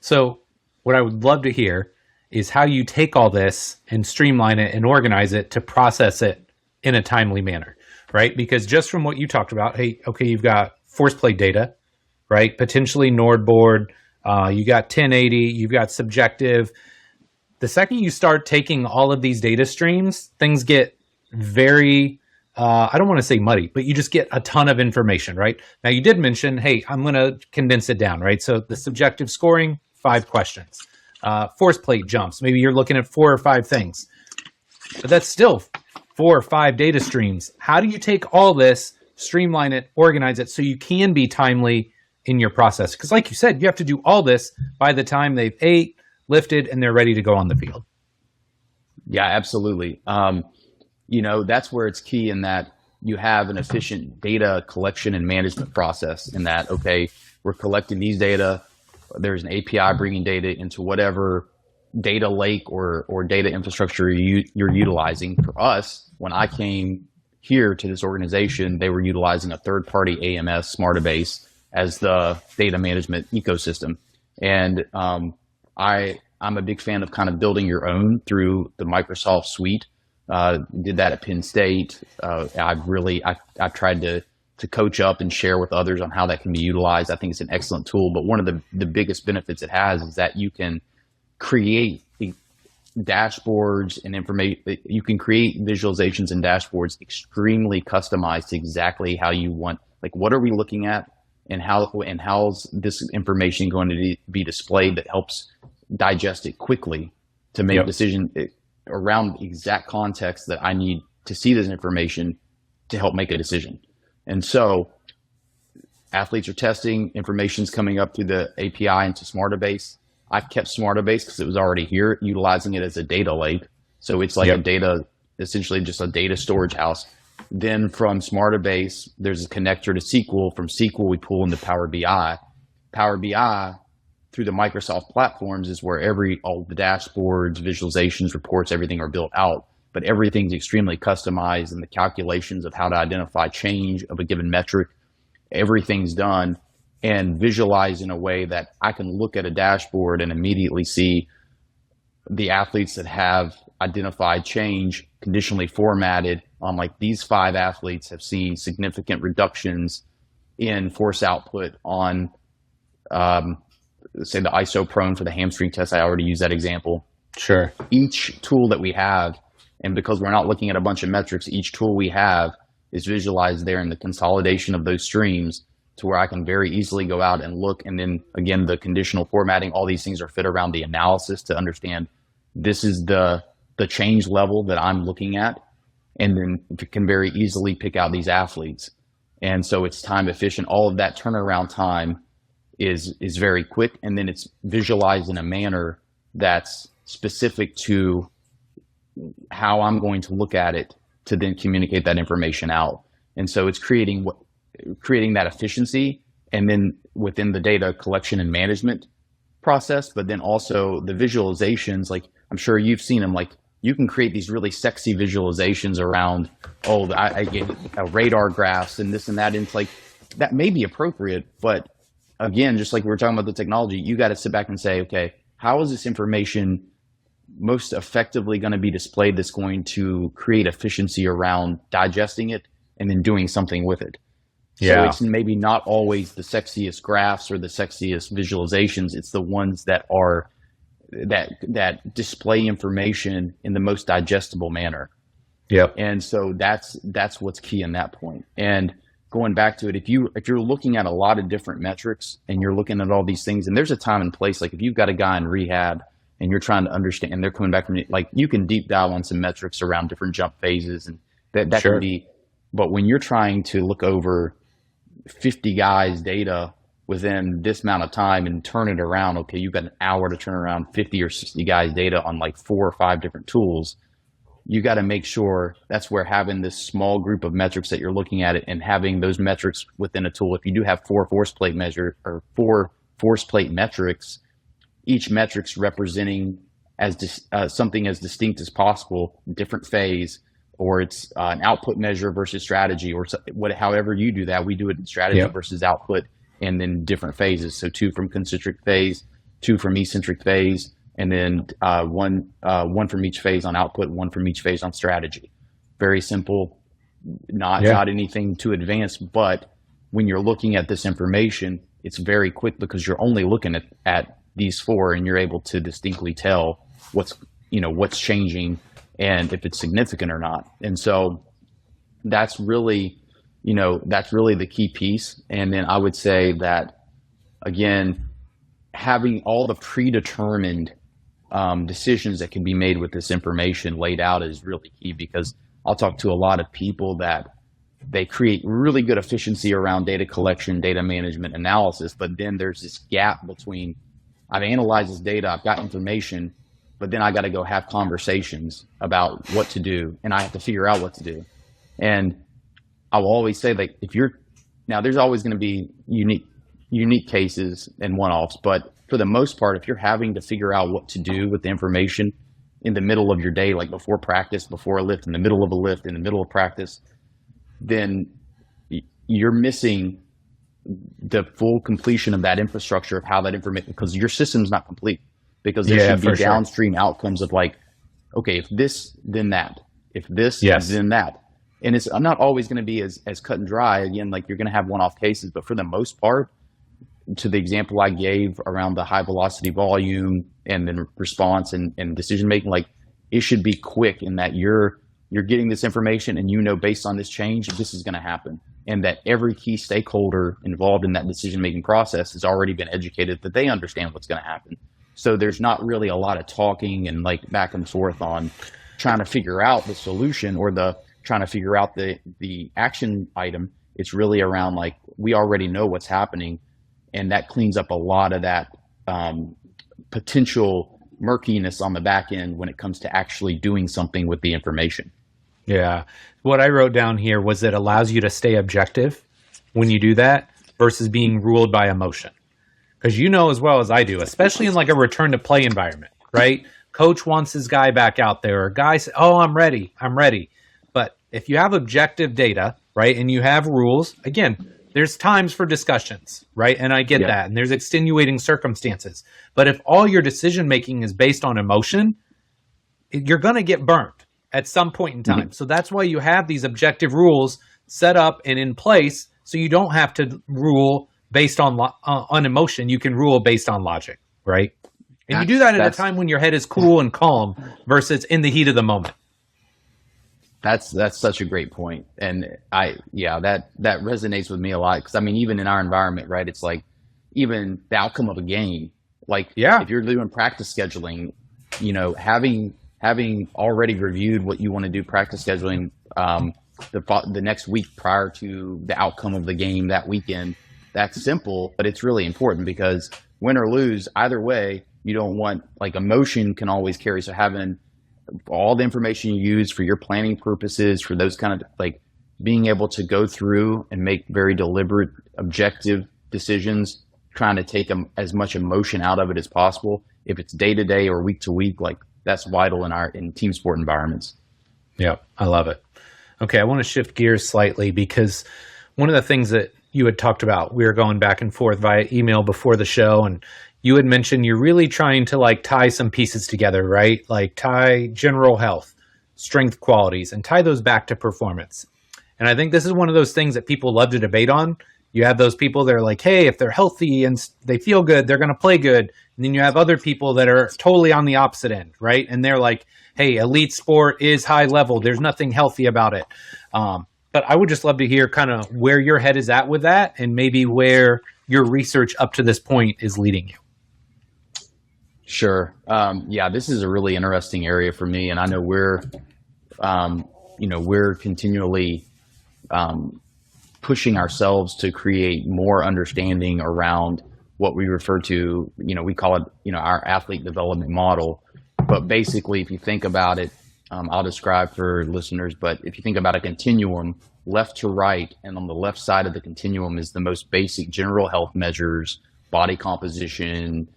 Speaker 1: So what I would love to hear is how you take all this and streamline it and organize it to process it in a timely manner, right? Because just from what you talked about, hey, okay, you've got force plate data, right? Potentially Nord board, you got 1080, you've got subjective. The second you start taking all of these data streams, things get very, I don't want to say muddy, but you just get a ton of information, right? Now you did mention, hey, I'm going to condense it down, right? So the subjective scoring, 5 questions. Force plate jumps, maybe you're looking at 4 or 5 things, but that's still 4 or 5 data streams. How do you take all this, streamline it, organize it so you can be timely in your process? Because like you said, you have to do all this by the time they've ate, lifted, and they're ready to go on the field.
Speaker 2: Yeah, absolutely. That's where it's key in that you have an efficient data collection and management process in that, okay, we're collecting these data. There's an API bringing data into whatever data lake or data infrastructure you're utilizing. For us, when I came here to this organization, they were utilizing a third-party AMS Smartabase as the data management ecosystem. And I'm a big fan of kind of building your own through the Microsoft suite. Did that at Penn State. I've tried to coach up and share with others on how that can be utilized. I think it's an excellent tool, but one of the biggest benefits it has is that you can create dashboards and information. You can create visualizations and dashboards extremely customized to exactly how you want. Like, what are we looking at, and how's this information going to be displayed that helps digest it quickly to make a decision around the exact context that I need to see this information to help make a decision. And so athletes are testing, information's coming up through the API into Smartabase. I've kept Smartabase because it was already here, utilizing it as a data lake. So it's like essentially just a data storage house. Then from Smartabase, there's a connector to SQL. From SQL, we pull into Power BI. Power BI through the Microsoft platforms is where all the dashboards, visualizations, reports, everything are built out. But everything's extremely customized, and the calculations of how to identify change of a given metric, everything's done and visualized in a way that I can look at a dashboard and immediately see the athletes that have identified change conditionally formatted on, like, these 5 athletes have seen significant reductions in force output on, say, the isoprone for the hamstring test. I already used that example.
Speaker 1: Sure.
Speaker 2: Each tool that we have And because we're not looking at a bunch of metrics, each tool we have is visualized there in the consolidation of those streams to where I can very easily go out and look. And then again, the conditional formatting, all these things are fit around the analysis to understand this is the change level that I'm looking at. And then it can very easily pick out these athletes. And so it's time efficient. All of that turnaround time is very quick. And then it's visualized in a manner that's specific to how I'm going to look at it to then communicate that information out. And so it's creating that efficiency, and then within the data collection and management process, but then also the visualizations, like I'm sure you've seen them, like you can create these really sexy visualizations around, I get radar graphs and this and that. And it's like, that may be appropriate, but again, just like we were talking about the technology, you got to sit back and say, okay, how is this information most effectively going to be displayed that's going to create efficiency around digesting it and then doing something with it?
Speaker 1: Yeah.
Speaker 2: So it's maybe not always the sexiest graphs or the sexiest visualizations. It's the ones that are that display information in the most digestible manner.
Speaker 1: Yep.
Speaker 2: And so that's what's key in that point. And going back to it, if you're looking at a lot of different metrics and you're looking at all these things, and there's a time and place, like if you've got a guy in rehab and you're trying to understand, and they're coming back from, like, you can deep dive on some metrics around different jump phases, and that
Speaker 1: Sure.
Speaker 2: can be, but when you're trying to look over 50 guys' data within this amount of time and turn it around, okay, you've got an hour to turn around 50 or 60 guys' data on like 4 or 5 different tools. You got to make sure that's where having this small group of metrics that you're looking at it and having those metrics within a tool. If you do have 4 force plate metrics, each metric's representing as something as distinct as possible, different phase, or it's an output measure versus strategy, or however you do that. We do it in strategy versus output, and then different phases. So 2 from concentric phase, 2 from eccentric phase, and then one from each phase on output, 1 from each phase on strategy. Very simple, not anything too advanced, but when you're looking at this information, it's very quick because you're only looking at these 4, and you're able to distinctly tell what's changing and if it's significant or not. And so that's really the key piece. And then I would say that, again, having all the predetermined decisions that can be made with this information laid out is really key, because I'll talk to a lot of people that they create really good efficiency around data collection, data management, analysis, but then there's this gap between, I've analyzed this data, I've got information, but then I got to go have conversations about what to do, and I have to figure out what to do. And I will always say, like, there's always going to be unique cases and one-offs, but for the most part, if you're having to figure out what to do with the information in the middle of your day, like before practice, before a lift, in the middle of a lift, in the middle of practice, then you're missing the full completion of that infrastructure of how that information, because your system's not complete, because there should be downstream outcomes of, like, okay, if this, then that, if this, then that. And it's not always going to be as cut and dry. Again, like, you're going to have one-off cases, but for the most part, to the example I gave around the high velocity volume and then response and decision making, like, it should be quick in that you're getting this information and based on this change, this is going to happen. And that every key stakeholder involved in that decision making process has already been educated that they understand what's going to happen. So there's not really a lot of talking and, like, back and forth on trying to figure out the solution or trying to figure out the action item. It's really around, like, we already know what's happening, and that cleans up a lot of that potential murkiness on the back end when it comes to actually doing something with the information.
Speaker 1: Yeah. What I wrote down here was it allows you to stay objective when you do that versus being ruled by emotion. Because you know as well as I do, especially in like a return to play environment, right? Coach wants his guy back out there, or guy says, oh, I'm ready. But if you have objective data, right, and you have rules, again, there's times for discussions, right? And I get that. And there's extenuating circumstances. But if all your decision making is based on emotion, you're going to get burned at some point in time. Mm-hmm. So that's why you have these objective rules set up and in place, so you don't have to rule based on emotion. You can rule based on logic, right? And you do that at a time when your head is cool and calm versus in the heat of the moment.
Speaker 2: That's such a great point, and yeah, that resonates with me a lot because I mean, even in our environment, right? It's like even the outcome of a game, like
Speaker 1: Yeah.
Speaker 2: if you're doing practice scheduling, having already reviewed what you want to do practice scheduling the next week prior to the outcome of the game that weekend. That's simple, but it's really important because win or lose, either way, you don't want like emotion can always carry. So having all the information you use for your planning purposes, for those kind of like being able to go through and make very deliberate, objective decisions, trying to take as much emotion out of it as possible. If it's day to day or week to week, like that's vital in team sport environments.
Speaker 1: Yeah, I love it. Okay, I want to shift gears slightly because one of the things that you had talked about, we were going back and forth via email before the show, and you had mentioned you're really trying to like tie some pieces together, right? Like tie general health, strength qualities, and tie those back to performance. And I think this is one of those things that people love to debate on. You have those people that are like, hey, if they're healthy and they feel good, they're going to play good. And then you have other people that are totally on the opposite end, right? And they're like, hey, elite sport is high level. There's nothing healthy about it. But I would just love to hear kind of where your head is at with that and maybe where your research up to this point is leading you.
Speaker 2: Sure. Yeah, this is a really interesting area for me, and I know we're continually pushing ourselves to create more understanding around what we refer to. We call it, our athlete development model. But basically, if you think about it, I'll describe for listeners. But if you think about a continuum, left to right, and on the left side of the continuum is the most basic general health measures, body composition,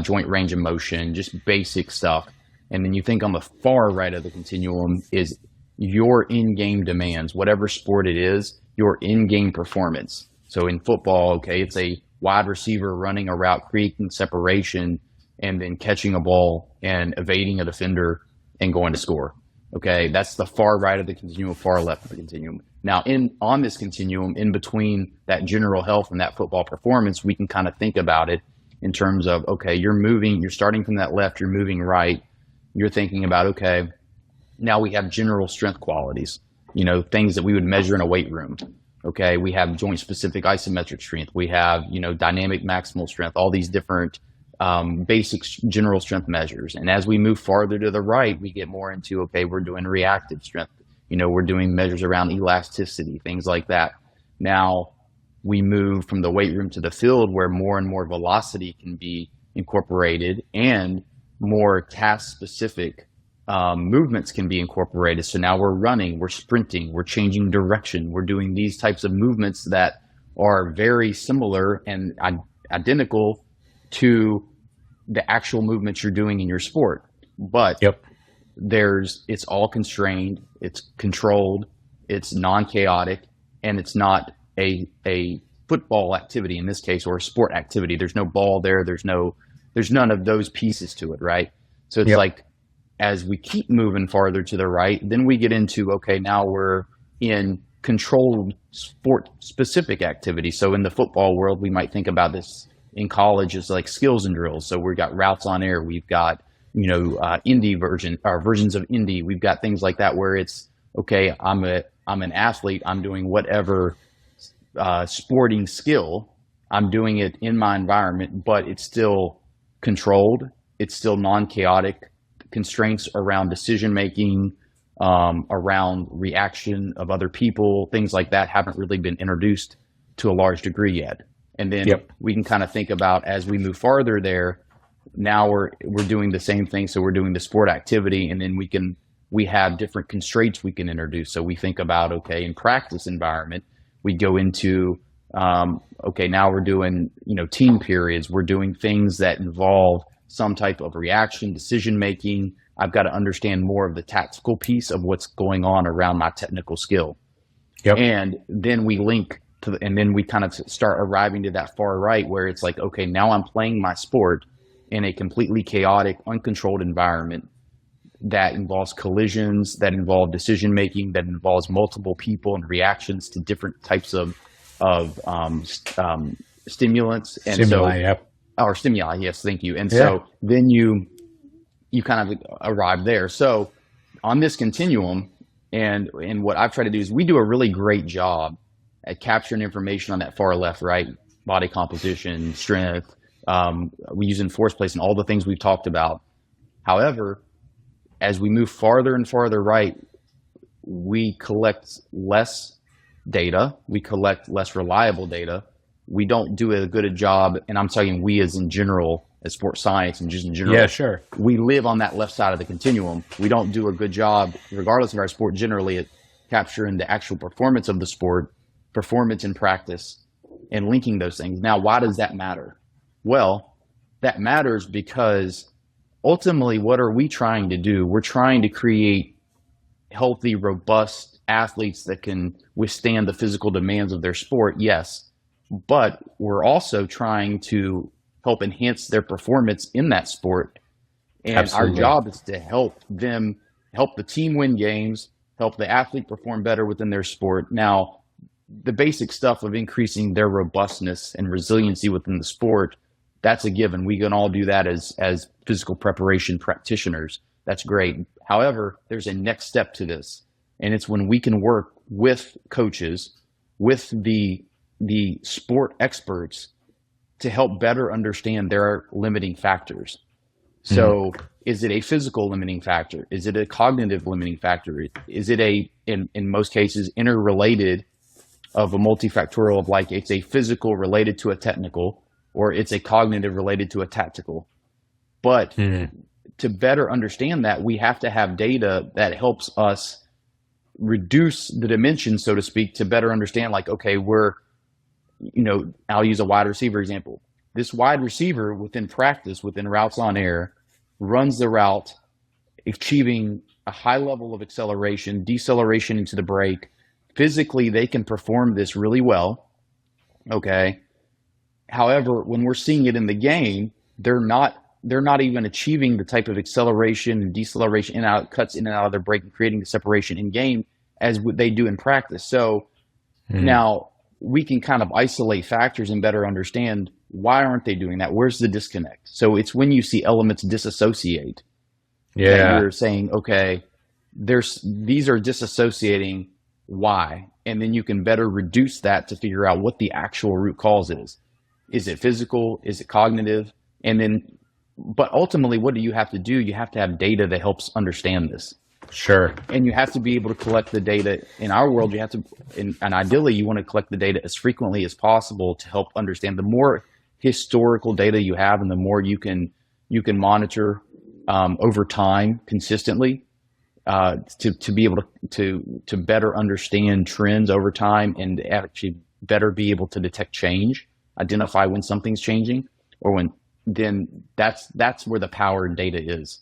Speaker 2: joint range of motion, just basic stuff. And then you think on the far right of the continuum is your in-game demands, whatever sport it is, your in-game performance. So in football, okay, it's a wide receiver running a route, creating separation, and then catching a ball and evading a defender and going to score. Okay, that's the far right of the continuum, far left of the continuum. Now, on this continuum, in between that general health and that football performance, we can kind of think about it in terms of, okay, you're starting from that left, you're moving right, you're thinking about, okay, now we have general strength qualities, things that we would measure in a weight room. Okay, we have joint specific isometric strength, we have, dynamic maximal strength, all these different basic general strength measures. And as we move farther to the right, we get more into, okay, we're doing reactive strength. We're doing measures around elasticity, things like that. Now we move from the weight room to the field where more and more velocity can be incorporated and more task specific movements can be incorporated. So now we're running, we're sprinting, we're changing direction. We're doing these types of movements that are very similar and identical to the actual movements you're doing in your sport. But
Speaker 1: Yep.
Speaker 2: it's all constrained, it's controlled, it's non-chaotic, and it's not a football activity in this case, or a sport activity. There's no ball there. There's none of those pieces to it, right? So it's
Speaker 1: Yep.
Speaker 2: like, as we keep moving farther to the right, then we get into, okay, now we're in controlled sport specific activity. So in the football world, we might think about this in college as like skills and drills. So we've got routes on air, we've got, versions of Indy. We've got things like that where it's, okay, I'm an athlete, I'm doing whatever sporting skill, I'm doing it in my environment, but it's still controlled, it's still non-chaotic. Constraints around decision making, around reaction of other people, things like that haven't really been introduced to a large degree yet. And then we can kind of think about, as we move farther there, now we're doing the same thing. So we're doing the sport activity, and then we have different constraints we can introduce. So we think about, okay, in practice environment, we go into, okay, now we're doing, team periods. We're doing things that involve some type of reaction, decision making. I've got to understand more of the tactical piece of what's going on around my technical skill.
Speaker 1: Yep.
Speaker 2: And then we link to, and then we kind of start arriving to that far right where it's like, okay, now I'm playing my sport in a completely chaotic, uncontrolled environment that involves collisions, that involve decision making, that involves multiple people and reactions to different types of stimulants. And
Speaker 1: Stimuli, yep.
Speaker 2: Or stimuli, yes, thank you. And so then you kind of arrive there. So on this continuum, And what I've tried to do is we do a really great job at capturing information on that far left, right? Body composition, strength. We use force place and all the things we've talked about. However, as we move farther and farther right, we collect less data. We collect less reliable data. We don't do as good a job, and I'm talking we as in general, as sports science and just in general.
Speaker 1: Yeah, sure.
Speaker 2: We live on that left side of the continuum. We don't do a good job, regardless of our sport generally, at capturing the actual performance of the sport, performance in practice, and linking those things. Now, why does that matter? Well, that matters because ultimately, what are we trying to do? We're trying to create healthy, robust athletes that can withstand the physical demands of their sport, yes. But we're also trying to help enhance their performance in that sport. And
Speaker 1: Absolutely.
Speaker 2: our job is to help the team win games, help the athlete perform better within their sport. Now, the basic stuff of increasing their robustness and resiliency within the sport, that's a given. We can all do that as physical preparation practitioners. That's great. However, there's a next step to this, and it's when we can work with coaches, with the sport experts to help better understand their limiting factors. So is it a physical limiting factor? Is it a cognitive limiting factor? Is it in most cases, interrelated of a multifactorial of like it's a physical related to a technical, or it's a cognitive related to a tactical? But to better understand that, we have to have data that helps us reduce the dimensions, so to speak, to better understand like, okay, I'll use a wide receiver example. This wide receiver within practice, within routes on air, runs the route, achieving a high level of acceleration, deceleration into the break. Physically, they can perform this really well. Okay. However, when we're seeing it in the game, they're not even achieving the type of acceleration and deceleration in and out, cuts in and out of their break, and creating the separation in game as they do in practice. So now we can kind of isolate factors and better understand why aren't they doing that? Where's the disconnect? So it's when you see elements disassociate that you're saying, okay, these are disassociating. Why? And then you can better reduce that to figure out what the actual root cause is. Is it physical? Is it cognitive? And then, but ultimately, what do you have to do? You have to have data that helps understand this.
Speaker 1: Sure.
Speaker 2: And you have to be able to collect the data. In our world, you have to, and ideally, you want to collect the data as frequently as possible to help understand. The more historical data you have, and the more you can monitor over time consistently, to be able to better understand trends over time and actually better be able to detect change, identify when something's changing, or then that's where the power in data is.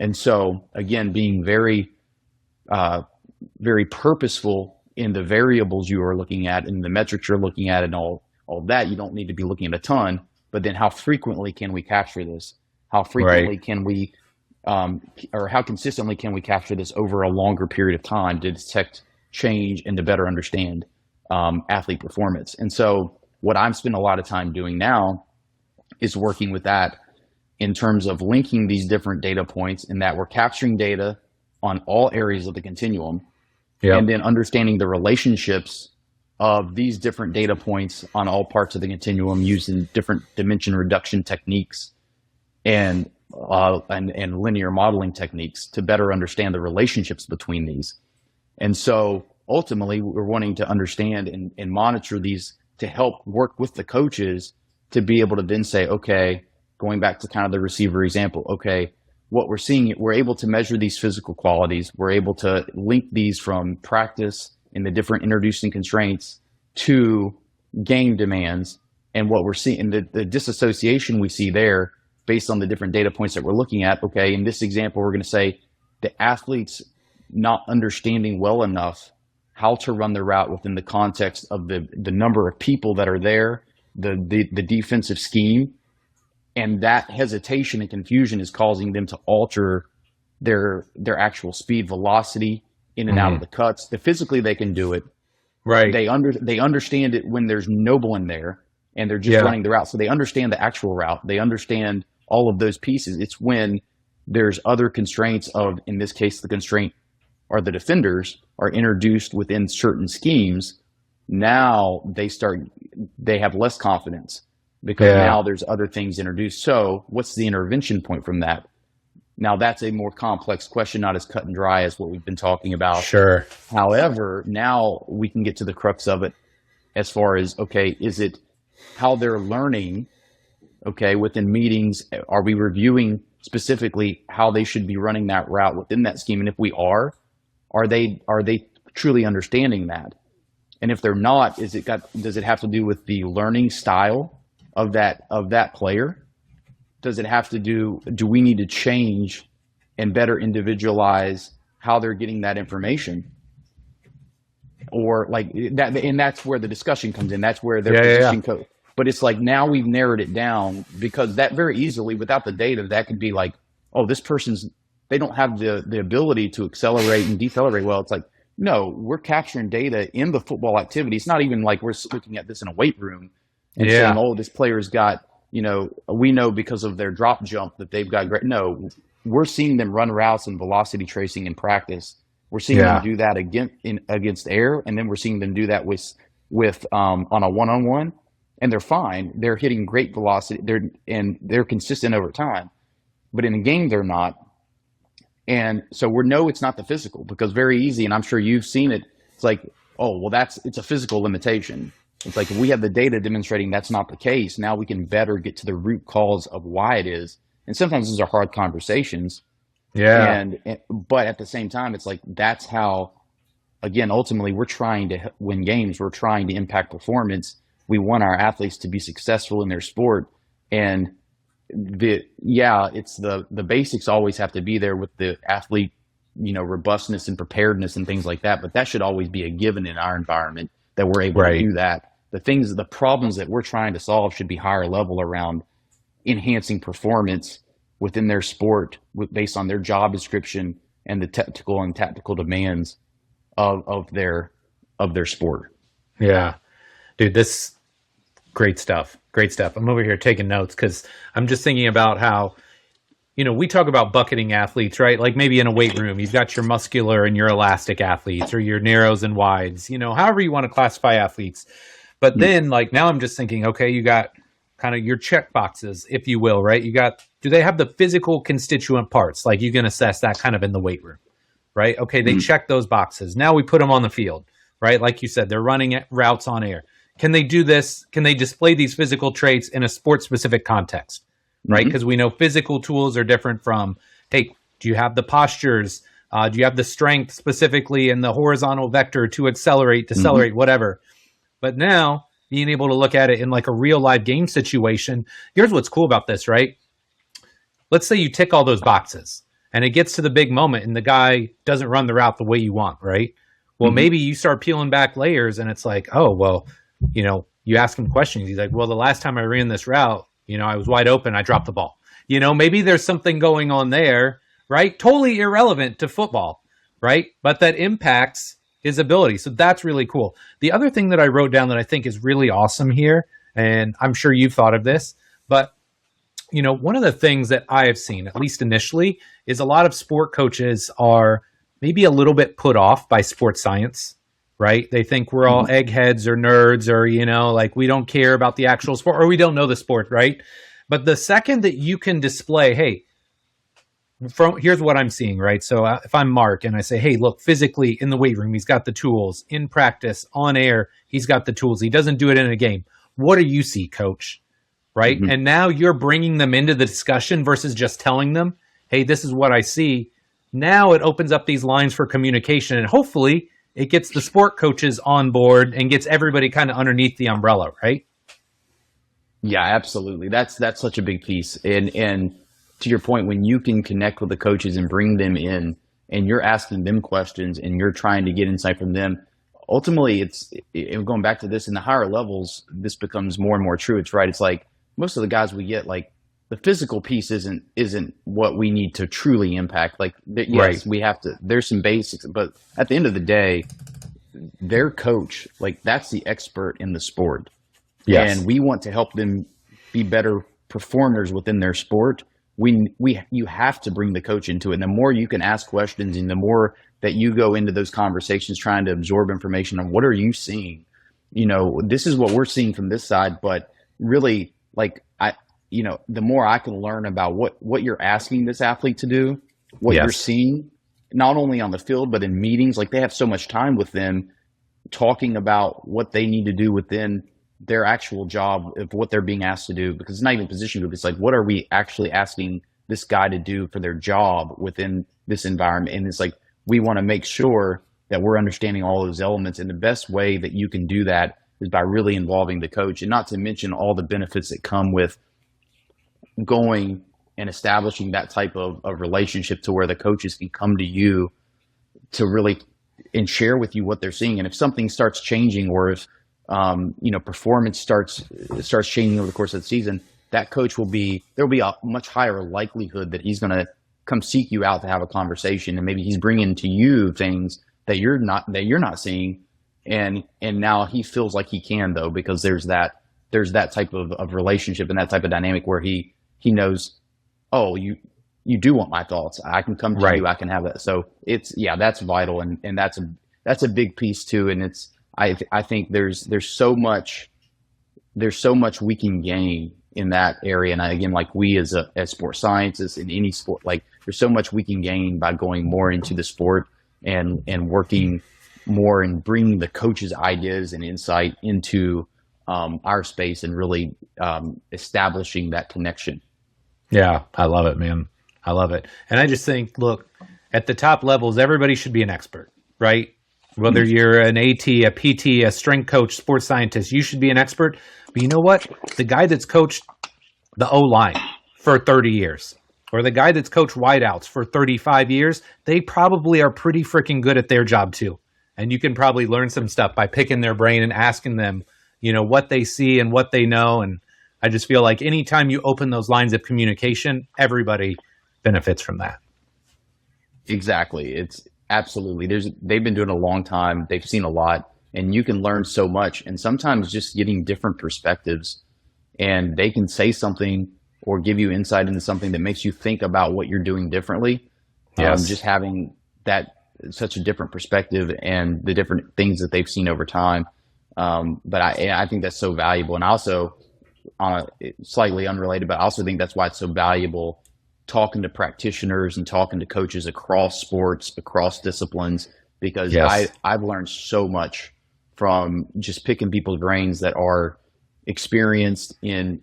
Speaker 2: And so again, being very purposeful in the variables you are looking at and the metrics you're looking at and all that, you don't need to be looking at a ton, but then how frequently can we capture this? How frequently can we or how consistently can we capture this over a longer period of time to detect change and to better understand athlete performance? And so what I'm spending a lot of time doing now is working with that in terms of linking these different data points, in that we're capturing data on all areas of the continuum, and then understanding the relationships of these different data points on all parts of the continuum using different dimension reduction techniques and linear modeling techniques to better understand the relationships between these. And so ultimately, we're wanting to understand and monitor these to help work with the coaches to be able to then say, okay, going back to kind of the receiver example, okay, what we're seeing, we're able to measure these physical qualities. We're able to link these from practice and the different introducing constraints to game demands. And what we're seeing, the disassociation we see there based on the different data points that we're looking at, okay, in this example, we're going to say the athletes not understanding well enough how to run the route within the context of the number of people that are there, the defensive scheme, and that hesitation and confusion is causing them to alter their actual speed, velocity in and out of the cuts. Physically, they can do it.
Speaker 1: Right.
Speaker 2: They understand it when there's no one there and they're just running the route. So they understand the actual route. They understand all of those pieces. It's when there's other constraints of, in this case, the constraint are the defenders, are introduced within certain schemes, now they have less confidence because
Speaker 1: Yeah.
Speaker 2: now there's other things introduced. So what's the intervention point from that? Now that's a more complex question, not as cut and dry as what we've been talking about.
Speaker 1: Sure.
Speaker 2: However, now we can get to the crux of it as far as, okay, is it how they're learning? Okay, within meetings, are we reviewing specifically how they should be running that route within that scheme? And if we are they truly understanding that? And if they're not, does it have to do with the learning style of that player? Does it have to do we need to change and better individualize how they're getting that information? Or like that, and that's where the discussion comes in. That's where their position coach. But it's like now we've narrowed it down, because that very easily, without the data, that could be like, oh, this person's, they don't have the ability to accelerate and decelerate well. It's like, no, we're capturing data in the football activity. It's not even like we're looking at this in a weight room and saying, oh, this player's got, we know because of their drop jump that they've got great. No, we're seeing them run routes and velocity tracing in practice. We're seeing them do that against air, and then we're seeing them do that with on a one-on-one, and they're fine. They're hitting great velocity. They're consistent over time, but in a game they're not. And so we know it's not the physical, because very easy, and I'm sure you've seen it. It's like, oh, well, it's a physical limitation. It's like, if we have the data demonstrating that's not the case, now we can better get to the root cause of why it is. And sometimes these are hard conversations.
Speaker 1: Yeah.
Speaker 2: But at the same time, it's like, that's how, again, ultimately we're trying to win games. We're trying to impact performance. We want our athletes to be successful in their sport. And it's the basics always have to be there with the athlete, robustness and preparedness and things like that. But that should always be a given in our environment, that we're able to do that. The problems that we're trying to solve should be higher level, around enhancing performance within their sport based on their job description and the technical and tactical demands of their sport.
Speaker 1: Yeah. Dude, this great stuff. Great stuff. I'm over here taking notes because I'm just thinking about how, we talk about bucketing athletes, right? Like maybe in a weight room, you've got your muscular and your elastic athletes, or your narrows and wides, however you want to classify athletes. But then like now I'm just thinking, okay, you got kind of your check boxes, if you will, right? Do they have the physical constituent parts? Like you can assess that kind of in the weight room, right? Okay, they check those boxes. Now we put them on the field, right? Like you said, they're running routes on air. Can they do this? Can they display these physical traits in a sport-specific context, right? Because we know physical tools are different from, hey, do you have the postures? Do you have the strength specifically in the horizontal vector to accelerate, decelerate, whatever? But now being able to look at it in like a real live game situation, here's what's cool about this, right? Let's say you tick all those boxes and it gets to the big moment and the guy doesn't run the route the way you want, right? Well, maybe you start peeling back layers and it's like, oh, well, you ask him questions. He's like, well, the last time I ran this route, I was wide open. I dropped the ball. Maybe there's something going on there, right? Totally irrelevant to football, right? But that impacts his ability. So that's really cool. The other thing that I wrote down that I think is really awesome here, and I'm sure you've thought of this, but one of the things that I have seen, at least initially, is a lot of sport coaches are maybe a little bit put off by sports science, right? They think we're all eggheads or nerds, or, like we don't care about the actual sport, or we don't know the sport, right? But the second that you can display, hey, here's what I'm seeing, right? So if I'm Marc and I say, hey, look, physically in the weight room, he's got the tools. In practice, on air, he's got the tools. He doesn't do it in a game. What do you see, coach? Right? And now you're bringing them into the discussion versus just telling them, hey, this is what I see. Now it opens up these lines for communication, and hopefully it gets the sport coaches on board and gets everybody kind of underneath the umbrella, right?
Speaker 2: Yeah, absolutely. That's such a big piece. And to your point, when you can connect with the coaches and bring them in, and you're asking them questions and you're trying to get insight from them, ultimately it's going back to this in the higher levels, this becomes more and more true. It's right. It's like most of the guys we get, like the physical piece isn't what we need to truly impact. Like, yes, we have to, there's some basics, but at the end of the day, their coach, like that's the expert in the sport. Yes. And we want to help them be better performers within their sport. You have to bring the coach into it. And the more you can ask questions and the more that you go into those conversations trying to absorb information on what are you seeing? This is what we're seeing from this side, but really, like, the more I can learn about what you're asking this athlete to do, what you're
Speaker 1: Yes.
Speaker 2: seeing, not only on the field, but in meetings, like they have so much time with them talking about what they need to do within their actual job of what they're being asked to do, because it's not even position group. It's like, what are we actually asking this guy to do for their job within this environment? And it's like, we want to make sure that we're understanding all those elements. And the best way that you can do that is by really involving the coach, and not to mention all the benefits that come with going and establishing that type of relationship to where the coaches can come to you to really and share with you what they're seeing. And if something starts changing, or if performance starts changing over the course of the season, that coach there'll be a much higher likelihood that he's going to come seek you out to have a conversation, and maybe he's bringing to you things that you're not seeing, and now he feels like he can, though, because there's that type of relationship and that type of dynamic where he knows, oh, you do want my thoughts, I can come to
Speaker 1: Right.
Speaker 2: you, I can have that. So that's vital, and that's a big piece too. And I think there's so much we can gain in that area. And again, like, we as sports scientists in any sport, like, there's so much we can gain by going more into the sport and working more and bringing the coaches' ideas and insight into our space, and really establishing that connection.
Speaker 1: Yeah, I love it, man. I love it. And I just think, look, at the top levels, everybody should be an expert, right? Whether you're an AT, a PT, a strength coach, sports scientist, you should be an expert. But you know what? The guy that's coached the O-line for 30 years, or the guy that's coached wideouts for 35 years, they probably are pretty freaking good at their job too. And you can probably learn some stuff by picking their brain and asking them, what they see and what they know. And I just feel like anytime you open those lines of communication, everybody benefits from that.
Speaker 2: Exactly. It's absolutely, they've been doing it a long time. They've seen a lot, and you can learn so much. And sometimes just getting different perspectives, and they can say something or give you insight into something that makes you think about what you're doing differently.
Speaker 1: Yes.
Speaker 2: Just having that such a different perspective and the different things that they've seen over time. But I think that's so valuable. And also, on a slightly unrelated, but I also think that's why it's so valuable talking to practitioners and talking to coaches across sports, across disciplines, because
Speaker 1: Yes.
Speaker 2: I've learned so much from just picking people's brains that are experienced in,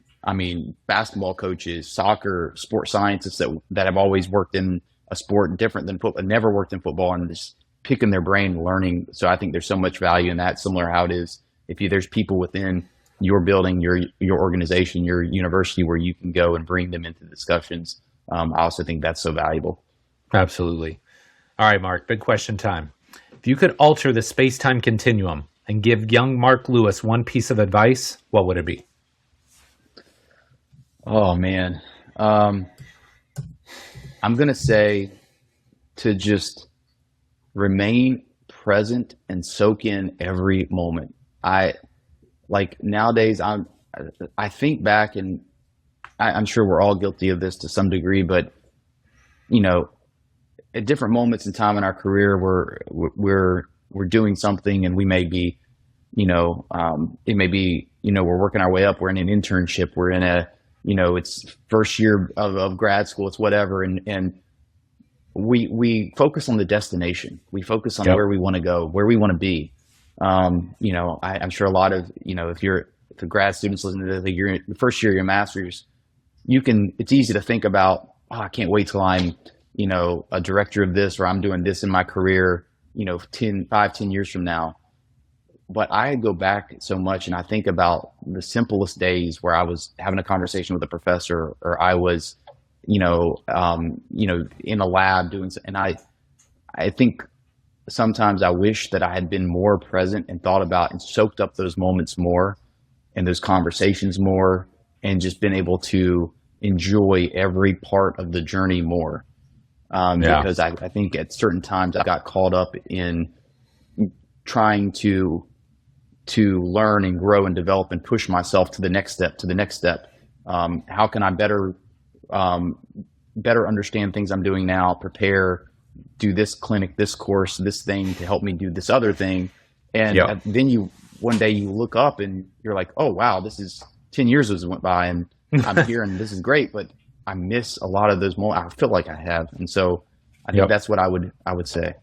Speaker 2: basketball coaches, soccer, sports scientists that have always worked in a sport different than football, never worked in football, and just picking their brain, learning. So I think there's so much value in that, similar how it is there's people within your building, your organization, your university, where you can go and bring them into discussions. I also think that's so valuable.
Speaker 1: Absolutely. All right, Mark, big question time. If you could alter the space-time continuum and give young Mark Lewis one piece of advice, what would it be?
Speaker 2: Oh, man. I'm going to say to just remain present and soak in every moment. Nowadays, I think back, and I'm sure we're all guilty of this to some degree, but at different moments in time in our career, we're doing something, and we may be, it may be, we're working our way up. We're in an internship. We're in it's first year of grad school. It's whatever, and we focus on the destination. We focus on where we want to go, where we want to be. I'm sure a lot of, if the grad students listen to this, you're in the first year of your master's, it's easy to think about, I can't wait till I'm, a director of this, or I'm doing this in my career, 10 years from now. But I go back so much, and I think about the simplest days where I was having a conversation with a professor, or I was, in a lab doing, and I think sometimes I wish that I had been more present and thought about and soaked up those moments more and those conversations more, and just been able to enjoy every part of the journey more. Because I think at certain times I got caught up in trying to learn and grow and develop and push myself to the next step. How can I better understand things I'm doing now, prepare do this clinic, this course, this thing to help me do this other thing. And
Speaker 1: Yep.
Speaker 2: then one day you look up and you're like, oh, wow, this is 10 years has went by and I'm here and this is great, but I miss a lot of those moments. I feel like I have. And so I think
Speaker 1: Yep.
Speaker 2: that's what I would say.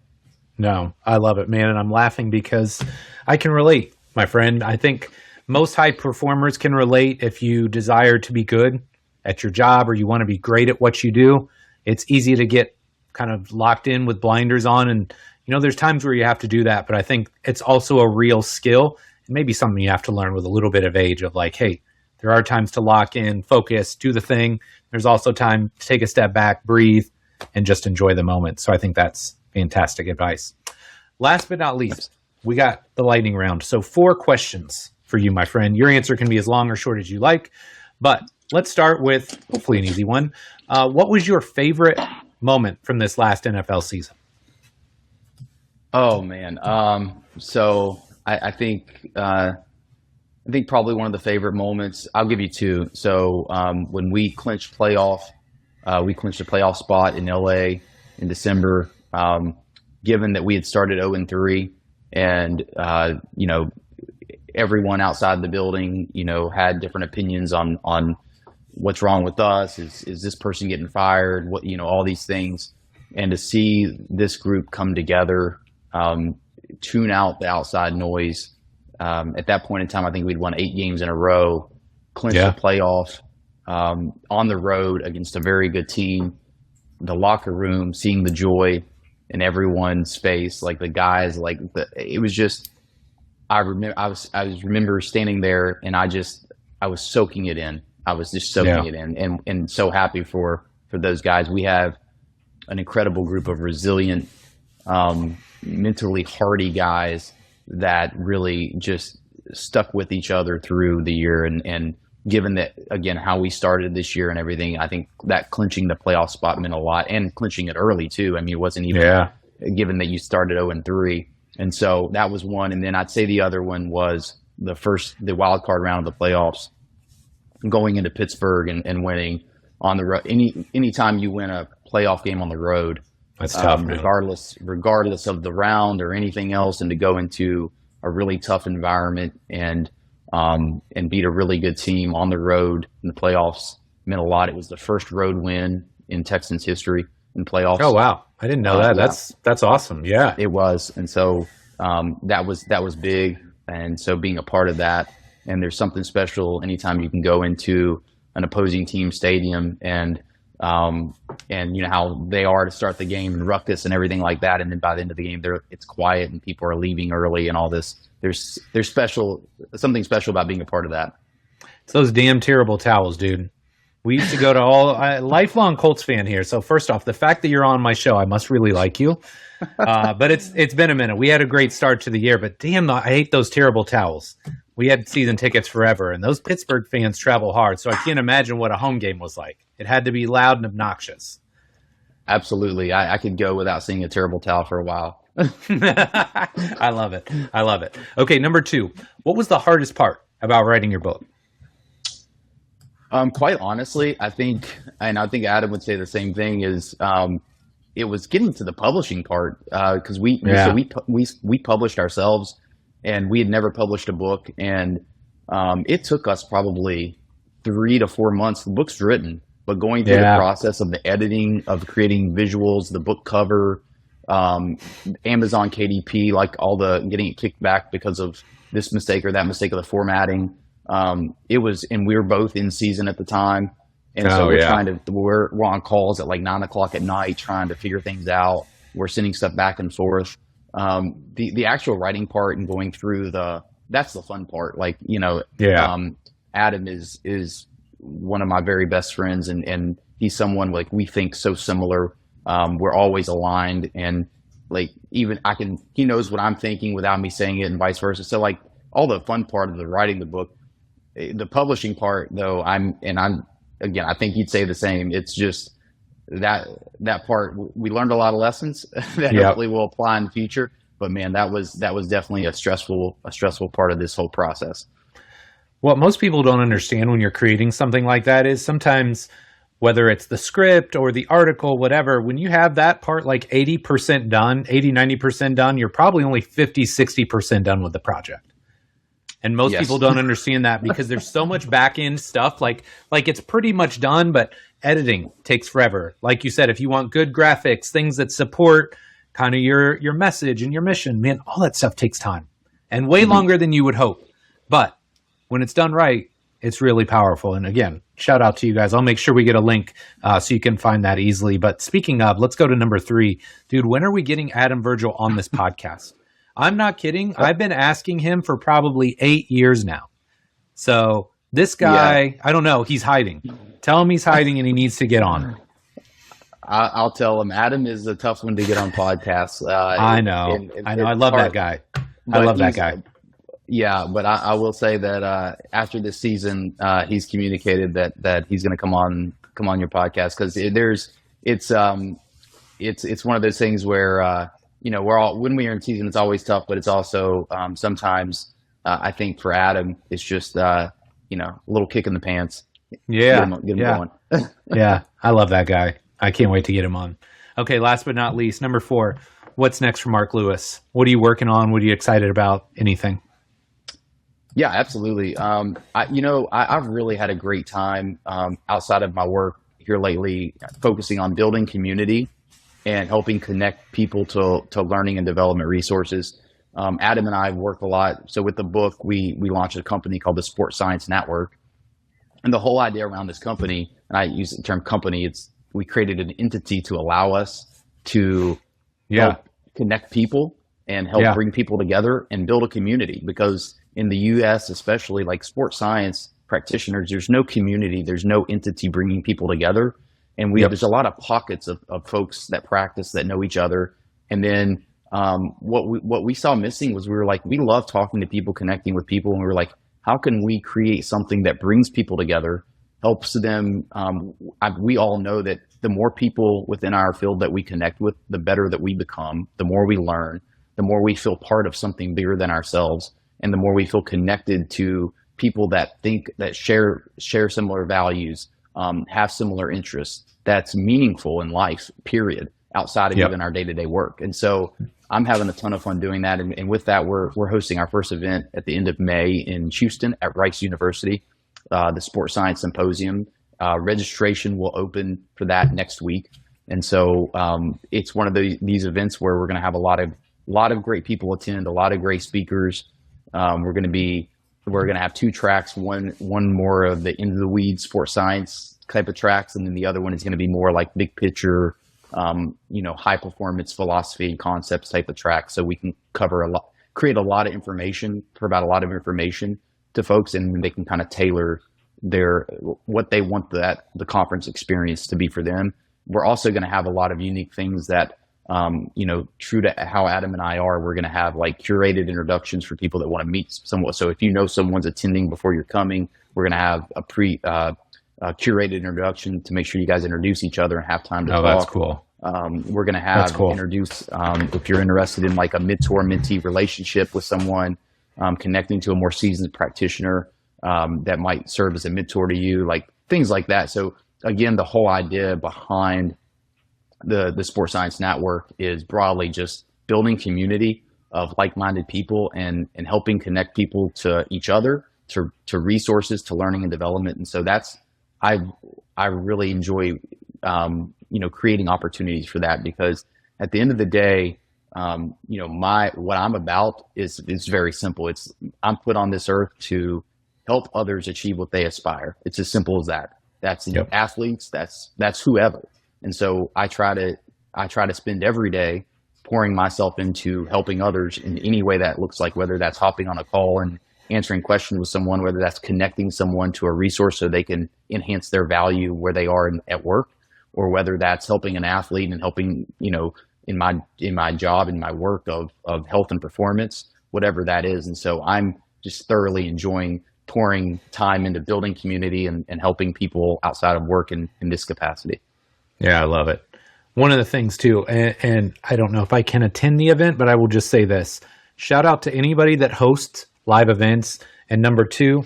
Speaker 1: No, I love it, man. And I'm laughing because I can relate, my friend. I think most high performers can relate. If you desire to be good at your job or you want to be great at what you do, it's easy to get kind of locked in with blinders on. And, there's times where you have to do that. But I think it's also a real skill. It may be something you have to learn with a little bit of age of like, hey, there are times to lock in, focus, do the thing. There's also time to take a step back, breathe, and just enjoy the moment. So I think that's fantastic advice. Last but not least, we got the lightning round. So 4 questions for you, my friend. Your answer can be as long or short as you like, but let's start with hopefully an easy one. What was your favorite moment from this last NFL season?
Speaker 2: Oh man. So I think probably one of the favorite moments. I'll give you 2. So when we clinched a playoff spot in LA in December. Given that we had started 0-3, and everyone outside the building, had different opinions on what's wrong with us. Is this person getting fired? What all these things, and to see this group come together, tune out the outside noise. At that point in time, I think we'd won 8 games in a row, clinched the playoff on the road against a very good team. The locker room, seeing the joy in everyone's face, like the guys, it was just. I remember standing there, and I was soaking it in. I was just soaking it in, and so happy for those guys. We have an incredible group of resilient, mentally hardy guys that really just stuck with each other through the year. And given that, again, how we started this year and everything, I think that clinching the playoff spot meant a lot, and clinching it early too. I mean, it wasn't even given that you started 0-3. And so that was one. And then I'd say the other one was the wild card round of the playoffs, going into Pittsburgh and winning on the road. Anytime you win a playoff game on the road,
Speaker 1: that's tough,
Speaker 2: regardless of the round or anything else, and to go into a really tough environment and beat a really good team on the road in the playoffs meant a lot. It was the first road win in Texans history in playoffs.
Speaker 1: Oh wow, I didn't know that. That's awesome. Yeah,
Speaker 2: it was. And so that was big. And so being a part of that, and there's something special anytime you can go into an opposing team stadium and how they are to start the game and ruckus and everything like that, and then by the end of the game it's quiet and people are leaving early and all this. There's something special about being a part of that.
Speaker 1: It's those damn terrible towels, dude. We used to go to lifelong Colts fan here. So first off, the fact that you're on my show, I must really like you. But it's been a minute. We had a great start to the year, but damn, I hate those terrible towels. We had season tickets forever, and those Pittsburgh fans travel hard. So I can't imagine what a home game was like. It had to be loud and obnoxious.
Speaker 2: Absolutely. I could go without seeing a terrible towel for a while.
Speaker 1: I love it. Okay, number 2. What was the hardest part about writing your book?
Speaker 2: Quite honestly, I think Adam would say the same thing, is it was getting to the publishing part, because we published ourselves, and we had never published a book, and it took us probably 3 to 4 months. The book's written, but going through the process of the editing, of creating visuals, the book cover, Amazon KDP, like all the getting it kicked back because of this mistake or that mistake of the formatting. It was, and we were both in season at the time. And so we're on calls at like 9:00 at night trying to figure things out. We're sending stuff back and forth. The actual writing part and going through that's the fun part. Like, Adam is one of my very best friends, and he's someone like we think so similar. We're always aligned, and like he knows what I'm thinking without me saying it, and vice versa. So like all the fun part of the writing the book, the publishing part though, I think you'd say the same. It's just that part, we learned a lot of lessons that hopefully will apply in the future. But man, that was definitely a stressful part of this whole process.
Speaker 1: What most people don't understand when you're creating something like that is sometimes whether it's the script or the article, whatever, when you have that part like 80% done, 80-90% done, you're probably only 50-60% done with the project. And most
Speaker 2: Yes.
Speaker 1: people don't understand that because there's so much back end stuff. Like it's pretty much done, but editing takes forever. Like you said, if you want good graphics, things that support kind of your message and your mission, man, all that stuff takes time and way longer than you would hope. But when it's done right, it's really powerful. And again, shout out to you guys. I'll make sure we get a link so you can find that easily. But speaking of, let's go to number 3. Dude, when are we getting Adam Virgil on this podcast? I'm not kidding. I've been asking him for probably 8 years now. So this guy, I don't know, he's hiding. Tell him he's hiding and he needs to get on.
Speaker 2: I'll tell him. Adam is a tough one to get on podcasts.
Speaker 1: I know. I know. I love that guy. I love that guy.
Speaker 2: Yeah, but I will say that after this season, he's communicated that he's going to come on your podcast because it's one of those things where we're all, when we are in season, it's always tough, but it's also sometimes I think for Adam it's just a little kick in the pants.
Speaker 1: Yeah,
Speaker 2: get him going.
Speaker 1: Yeah, I love that guy. I can't wait to get him on. Okay, last but not least, number 4. What's next for Marc Lewis? What are you working on? What are you excited about? Anything?
Speaker 2: Yeah, absolutely. I've really had a great time outside of my work here lately, focusing on building community and helping connect people to learning and development resources. Adam and I work a lot. So with the book, we launched a company called the Sports Science Network. And the whole idea around this company, and I use the term company, we created an entity to allow us to help connect people and help bring people together and build a community. Because in the US, especially like sports science practitioners, there's no community, there's no entity bringing people together. And there's a lot of pockets of folks that practice that know each other. And then what we saw missing was we love talking to people, connecting with people. And we were like, how can we create something that brings people together, helps them? We all know that the more people within our field that we connect with, the better that we become, the more we learn, the more we feel part of something bigger than ourselves, and the more we feel connected to people that share similar values, have similar interests. That's meaningful in life, period, outside of even our day-to-day work. And so I'm having a ton of fun doing that. And with that, we're hosting our first event at the end of May in Houston at Rice University, the Sports Science Symposium. Registration will open for that next week. And so it's one of these events where we're going to have a lot of great people attend, a lot of great speakers. We're going to have 2 tracks, one more of the into the weeds sports science type of tracks, and then the other one is going to be more like big picture, high performance philosophy and concepts type of track. So we can cover create a lot of information, provide a lot of information to folks, and they can kind of tailor what they want the conference experience to be for them. We're also going to have a lot of unique things that, true to how Adam and I are, we're going to have like curated introductions for people that want to meet someone. So if you know someone's attending before you're coming, we're going to have a curated introduction to make sure you guys introduce each other and have time to talk.
Speaker 1: That's cool.
Speaker 2: We're going to have introduce, if you're interested in like a mentor-mentee relationship with someone, connecting to a more seasoned practitioner that might serve as a mentor to you, like things like that. So again, the whole idea behind the Sports Science Network is broadly just building community of like-minded people and helping connect people to each other, to resources, to learning and development. And so I really enjoy, creating opportunities for that, because at the end of the day, what I'm about is very simple. I'm put on this earth to help others achieve what they aspire. It's as simple as that. That's athletes. That's whoever. And so I try to spend every day pouring myself into helping others in any way that looks like, whether that's hopping on a call and answering questions with someone, whether that's connecting someone to a resource so they can enhance their value where they are at work, or whether that's helping an athlete and helping, in my job, in my work of health and performance, whatever that is. And so I'm just thoroughly enjoying pouring time into building community and helping people outside of work in this capacity.
Speaker 1: Yeah, I love it. One of the things too, and I don't know if I can attend the event, but I will just say this. Shout out to anybody that hosts live events. And number 2,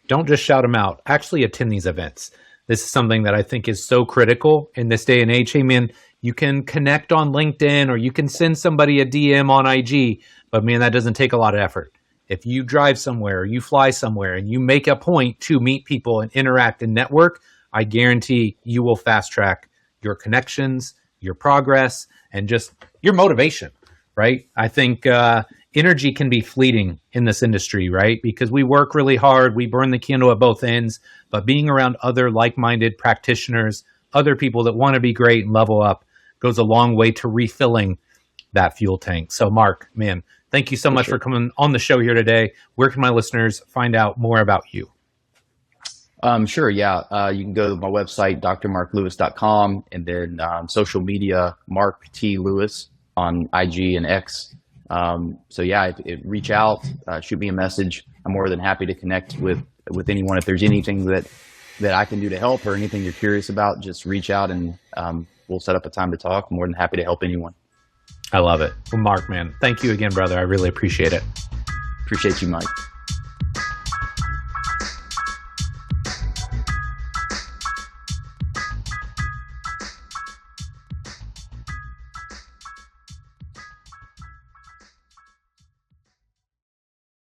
Speaker 1: don't just shout them out. Actually attend these events. This is something that I think is so critical in this day and age. Hey, man, you can connect on LinkedIn or you can send somebody a DM on IG, but man, that doesn't take a lot of effort. If you drive somewhere or you fly somewhere and you make a point to meet people and interact and network, I guarantee you will fast track your connections, your progress, and just your motivation, right? I think energy can be fleeting in this industry, right? Because we work really hard, we burn the candle at both ends, but being around other like-minded practitioners, other people that want to be great and level up goes a long way to refilling that fuel tank. So Marc, man, thank you so much for coming on the show here today. Where can my listeners find out more about you?
Speaker 2: Sure. Yeah. You can go to my website, drmarklewis.com, and then social media, Marc T. Lewis on IG and X. So yeah, reach out, shoot me a message. I'm more than happy to connect with anyone. If there's anything that I can do to help or anything you're curious about, just reach out and we'll set up a time to talk. I'm more than happy to help anyone.
Speaker 1: I love it. Well, Marc, man, thank you again, brother. I really appreciate it.
Speaker 2: Appreciate you, Mike.